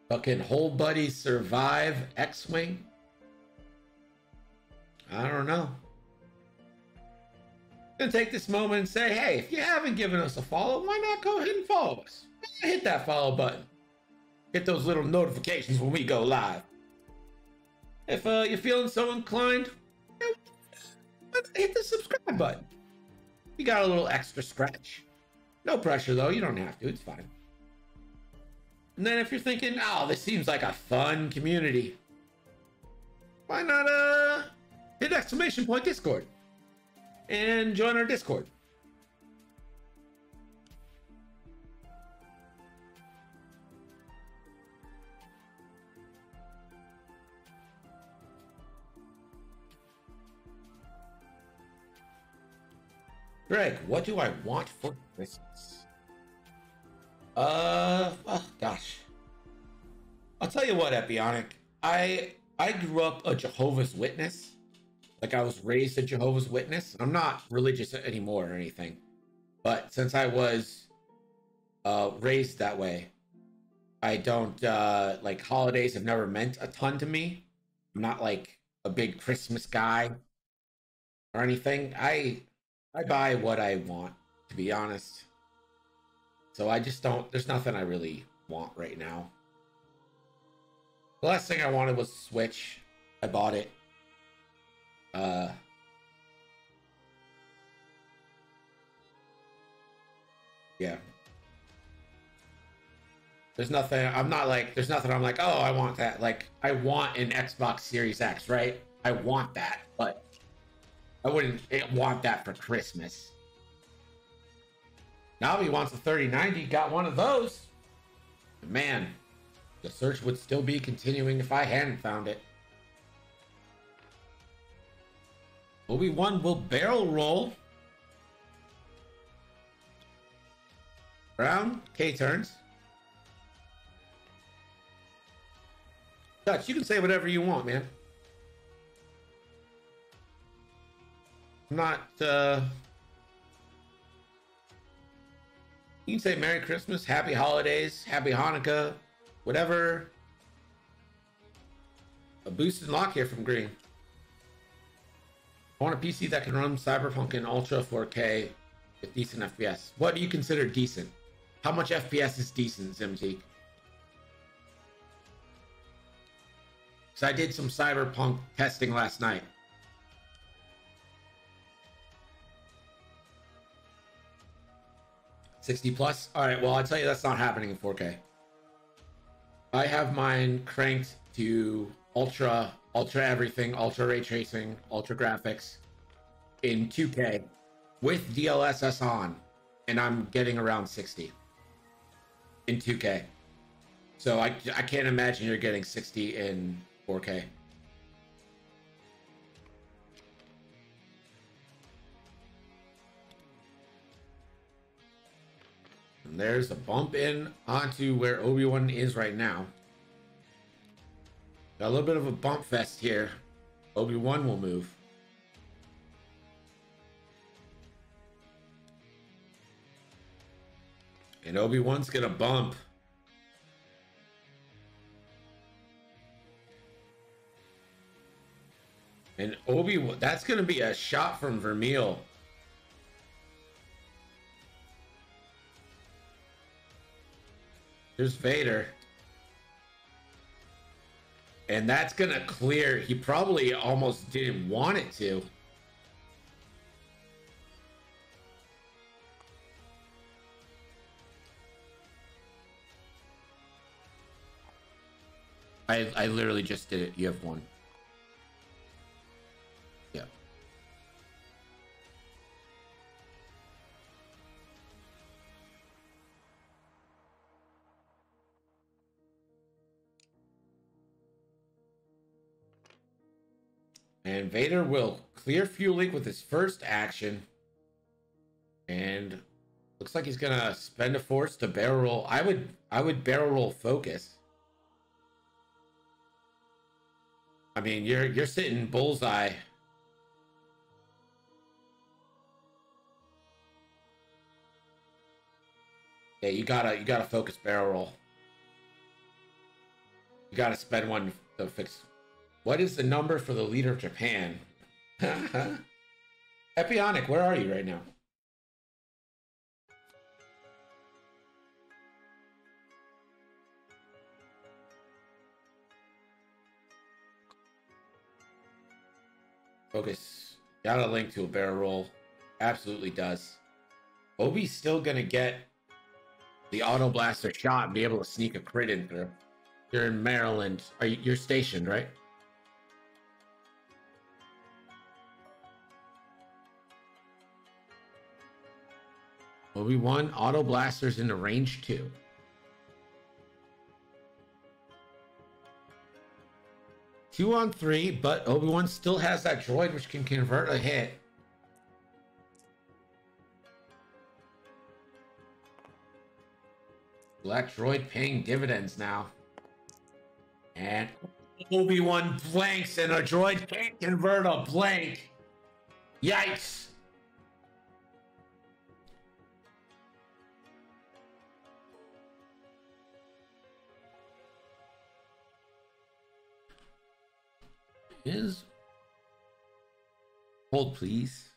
But can whole buddies survive X-Wing? I don't know. I'm going to take this moment and say, hey, if you haven't given us a follow, why not go ahead and follow us? Hit that follow button. Get those little notifications when we go live. If you're feeling so inclined, hit the subscribe button. You got a little extra scratch. No pressure though, you don't have to, it's fine. And then if you're thinking, oh, this seems like a fun community, why not hit exclamation point Discord and join our Discord. Greg, what do I want for Christmas? Oh gosh. I'll tell you what, Epionic. I grew up a Jehovah's Witness. Like, I was raised a Jehovah's Witness. I'm not religious anymore or anything. But since I was raised that way, I don't, like, holidays have never meant a ton to me. I'm not, like, a big Christmas guy or anything. I buy what I want, to be honest. So I just don't, there's nothing I really want right now. The last thing I wanted was Switch. I bought it. Yeah. There's nothing, I'm not like, there's nothing I'm like, oh, I want that. Like, I want an Xbox Series X, right? I want that, but I wouldn't want that for Christmas. Now he wants a 3090, got one of those. Man, the search would still be continuing if I hadn't found it. Obi-Wan will barrel roll. Round, K turns. Dutch, you can say whatever you want, man. I'm not, you can say Merry Christmas, Happy Holidays, Happy Hanukkah, whatever. A boosted lock here from Green. I want a PC that can run Cyberpunk in Ultra 4K with decent FPS. What do you consider decent? How much FPS is decent, Zimzeek? Because I did some Cyberpunk testing last night. $60 plus? Alright, well, I'll tell you that's not happening in 4K. I have mine cranked to ultra everything, ultra ray tracing, ultra graphics in 2K with DLSS on, and I'm getting around 60 in 2K. So I can't imagine you're getting 60 in 4K. And there's a bump in onto where Obi-Wan is right now. Got a little bit of a bump fest here. Obi-Wan will move. And Obi-Wan's gonna bump. And Obi-Wan, that's gonna be a shot from Vermeil. There's Vader. And that's gonna clear. He probably almost didn't want it to. I literally just did it. You have one. Yeah. And Vader will clear fuel leak with his first action. And looks like he's gonna spend a force to barrel roll. I would barrel roll focus. I mean, you're sitting bullseye. Yeah, you gotta focus barrel roll. You gotta spend one to fix. What is the number for the leader of Japan? Epionic, where are you right now? Focus. Got a link to a barrel roll. Absolutely does. Obi's still gonna get the auto blaster shot and be able to sneak a crit in through. You're in Maryland. You're stationed, right? Obi-Wan auto blasters into range 2. Two on 3, but Obi-Wan still has that droid which can convert a hit. Black droid paying dividends now. And Obi-Wan blanks and a droid can't convert a blank. Yikes. Hold, please.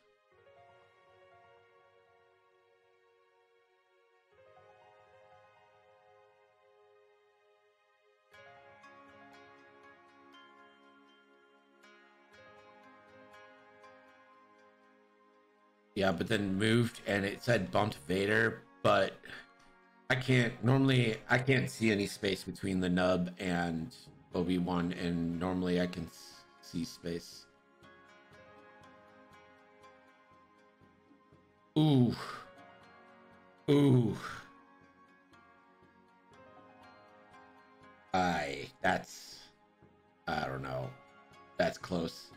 Yeah, but then moved and it said bumped Vader, but I can't see any space between the nub and Obi-Wan, and normally I can see space. Ooh. Ooh. I don't know. That's close.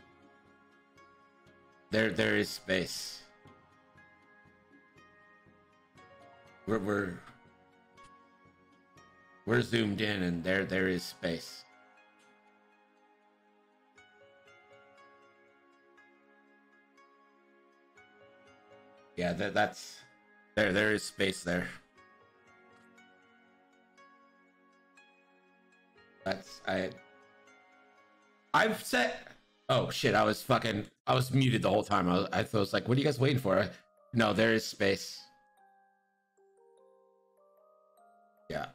There is space. We're zoomed in and there is space. Yeah, that's there is space there. I've set. Oh shit, I was muted the whole time. I was like, what are you guys waiting for? No, there is space. Yeah.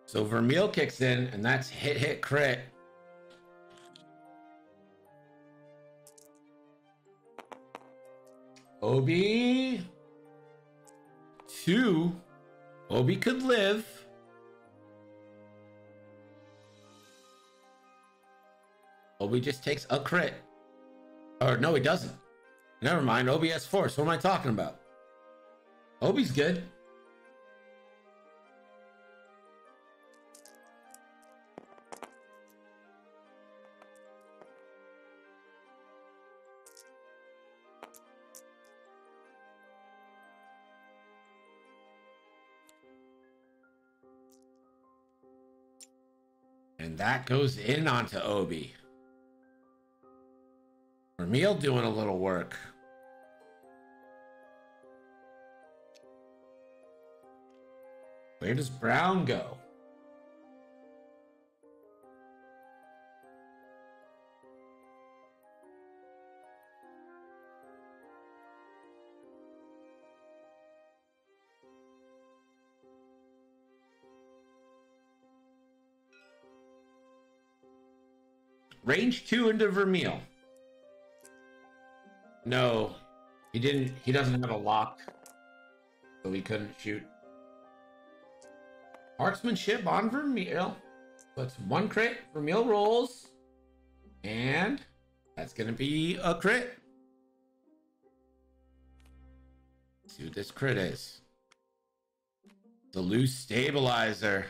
So Vermeil kicks in, and that's hit crit. Obi 2. Obi could live. Obi just takes a crit. Or no, he doesn't. Never mind. Obi has force. What am I talking about? Obi's good. And that goes in onto Obi. Vermeil doing a little work. Where does Brown go? Range 2 into Vermeil. No, he didn't. He doesn't have a lock, so he couldn't shoot. Marksmanship on Vermeil. That's one crit. Vermeil rolls, and that's gonna be a crit. Let's see what this crit is. The loose stabilizer.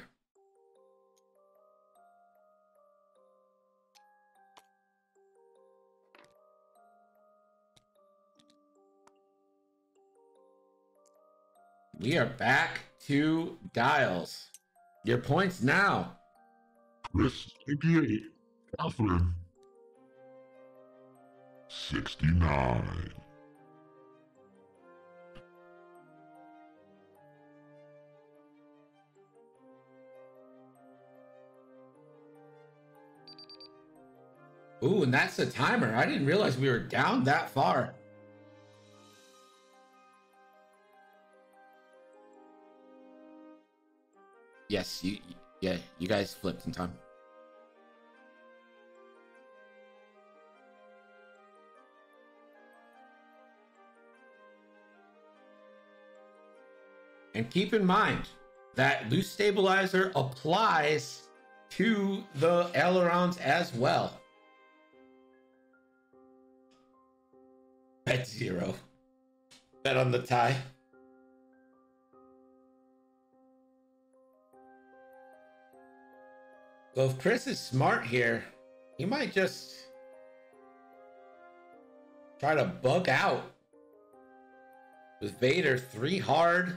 We are back to Dials. Your points now. Chris 88. Catherine 69. Ooh, and that's the timer. I didn't realize we were down that far. Yes, you guys flipped in time. And keep in mind that loose stabilizer applies to the ailerons as well. Bet 0. Bet on the tie. So if Chris is smart here, he might just try to bug out with Vader 3 hard.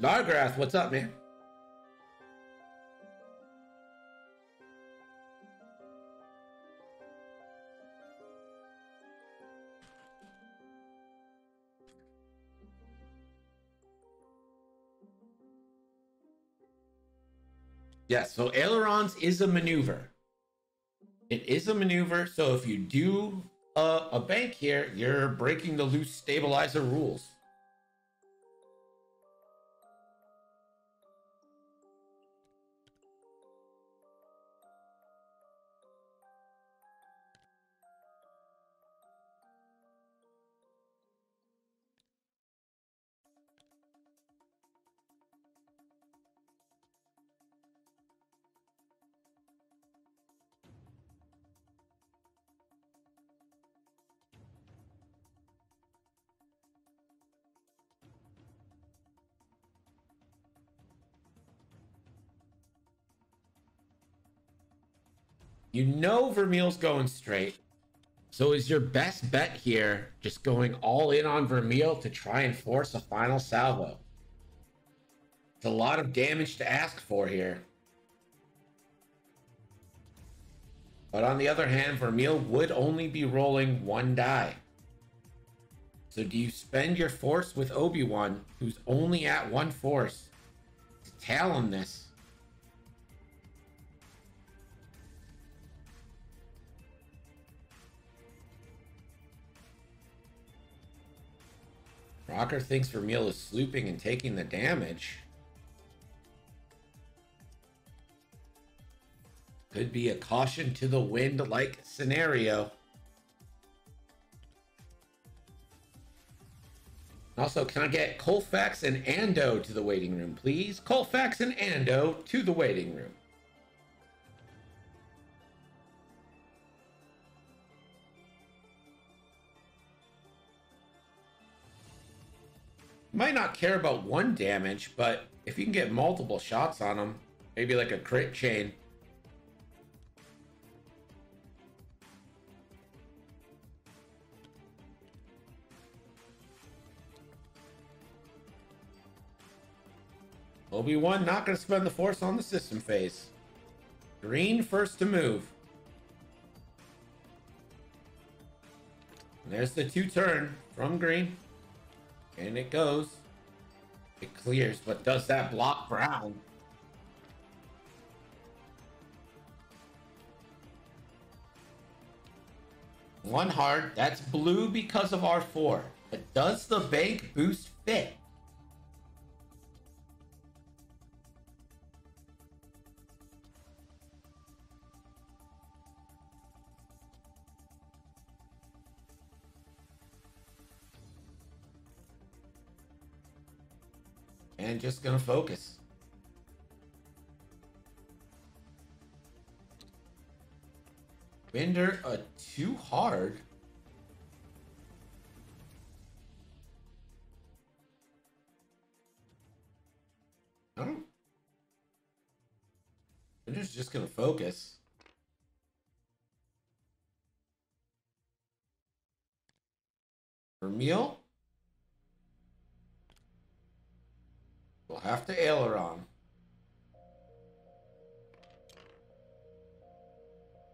Largrath, what's up, man? Yes, so ailerons is a maneuver. It is a maneuver, so if you do a bank here, you're breaking the loose stabilizer rules. You know Vermeil's going straight. So is your best bet here just going all in on Vermeil to try and force a final salvo? It's a lot of damage to ask for here. But on the other hand, Vermeil would only be rolling 1 die. So do you spend your force with Obi-Wan, who's only at 1 force, to tail him this? Rocker thinks Vermeil is slooping and taking the damage. Could be a caution to the wind-like scenario. Also, can I get Colfax and Ando to the waiting room, please? Colfax and Ando to the waiting room. Might not care about 1 damage, but if you can get multiple shots on him, maybe like a crit chain. Obi-Wan not going to spend the force on the system phase. Green first to move. And there's the 2 turn from green. And it goes. It clears, but does that block brown? One hard. That's blue because of R4. But does the bank boost fit? And just gonna focus. Bender a 2 hard. I don't Binder's just gonna focus. Vermeil. We'll have to aileron.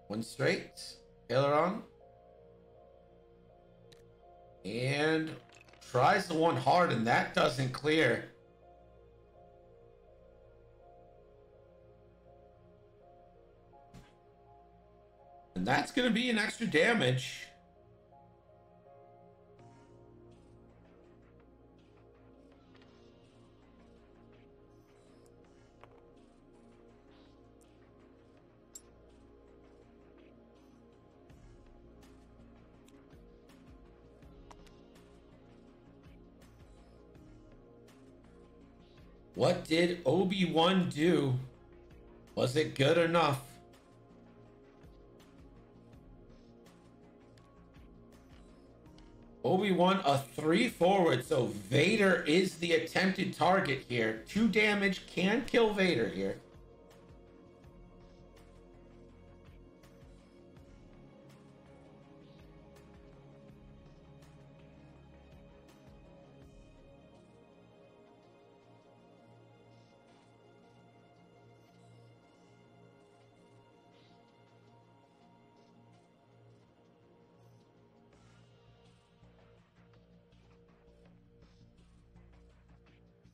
One straight, aileron. And tries the one hard, and that doesn't clear. And that's going to be an extra damage. What did Obi-Wan do? Was it good enough? Obi-Wan a 3 forward, so Vader is the attempted target here. 2 damage can kill Vader here.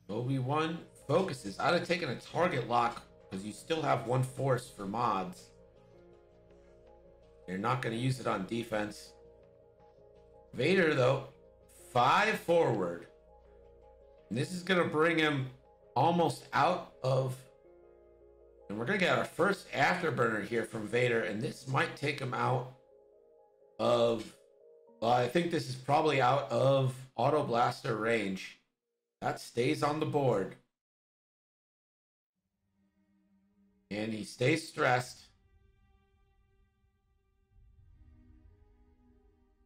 Obi-Wan focuses. I'd have taken a target lock because you still have 1 force for mods. You're not going to use it on defense. Vader, though, 5 forward. And this is going to bring him almost out of... And we're going to get our first afterburner here from Vader. And this might take him out of... Well, I think this is probably out of Auto Blaster range. That stays on the board. And he stays stressed.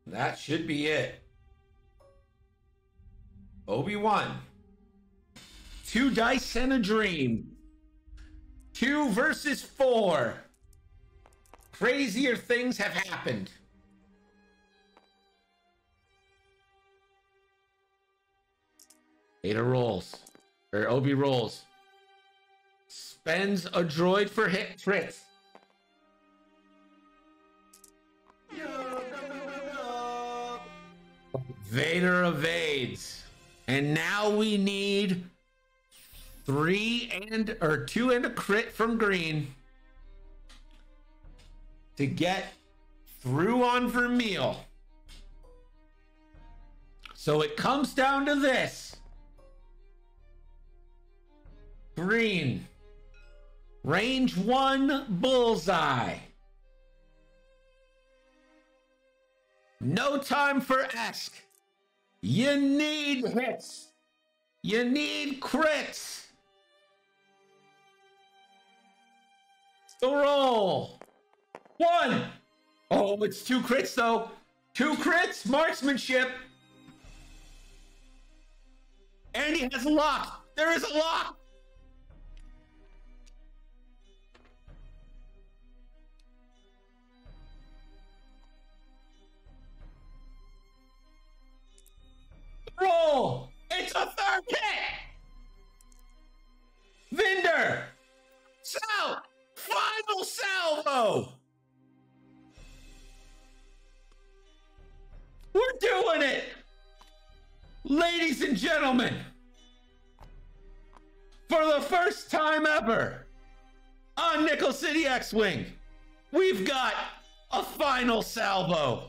That should be it. Obi-Wan. 2 dice and a dream. 2 versus 4. Crazier things have happened. Vader rolls. Or Obi rolls. Spends a droid for hit crits. Vader evades. And now we need 2 and a crit from green to get through on Vermeil. So it comes down to this. Green. Range 1 bullseye. No time for ask. You need hits. You need crits. So roll. 1. Oh, it's 2 crits though. 2 crits, marksmanship. And he has a lock. There is a lock. Roll! It's a 3rd hit! Vinder! Final salvo! We're doing it! Ladies and gentlemen, for the first time ever on Nickel City X-Wing, we've got a final salvo.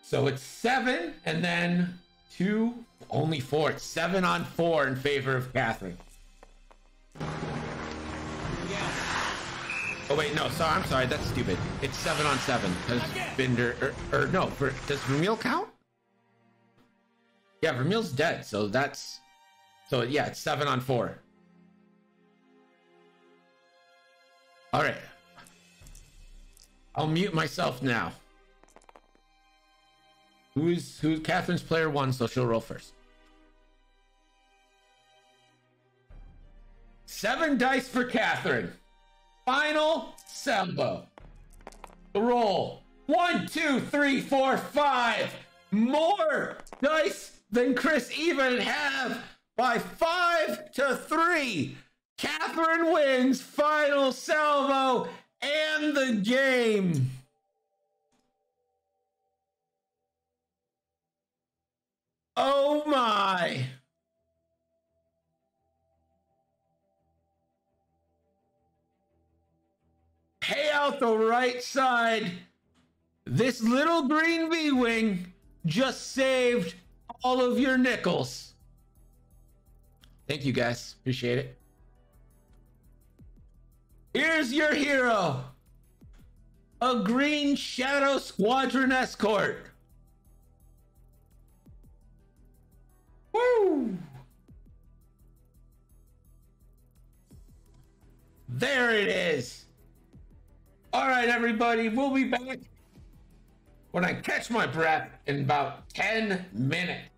So it's 7 and then 2, only 4. It's 7 on 4 in favor of Catherine. Oh wait, no, sorry, I'm sorry, that's stupid. It's 7 on 7 because Binder, no, does Vermeil count? Yeah, Vermeil's dead, so yeah, it's 7 on 4. All right. I'll mute myself now. Who's Catherine's player 1, so she'll roll first. 7 dice for Catherine. Final salvo. The roll. 1, 2, 3, 4, 5. More dice than Chris even have by 5 to 3. Catherine wins final salvo and the game. Oh my. Pay out the right side. This little green V-Wing just saved all of your nickels. Thank you guys. Appreciate it. Here's your hero. A green Shadow Squadron escort. Woo! There it is. All right, everybody, we'll be back when I catch my breath in about 10 minutes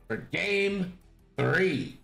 for game 3.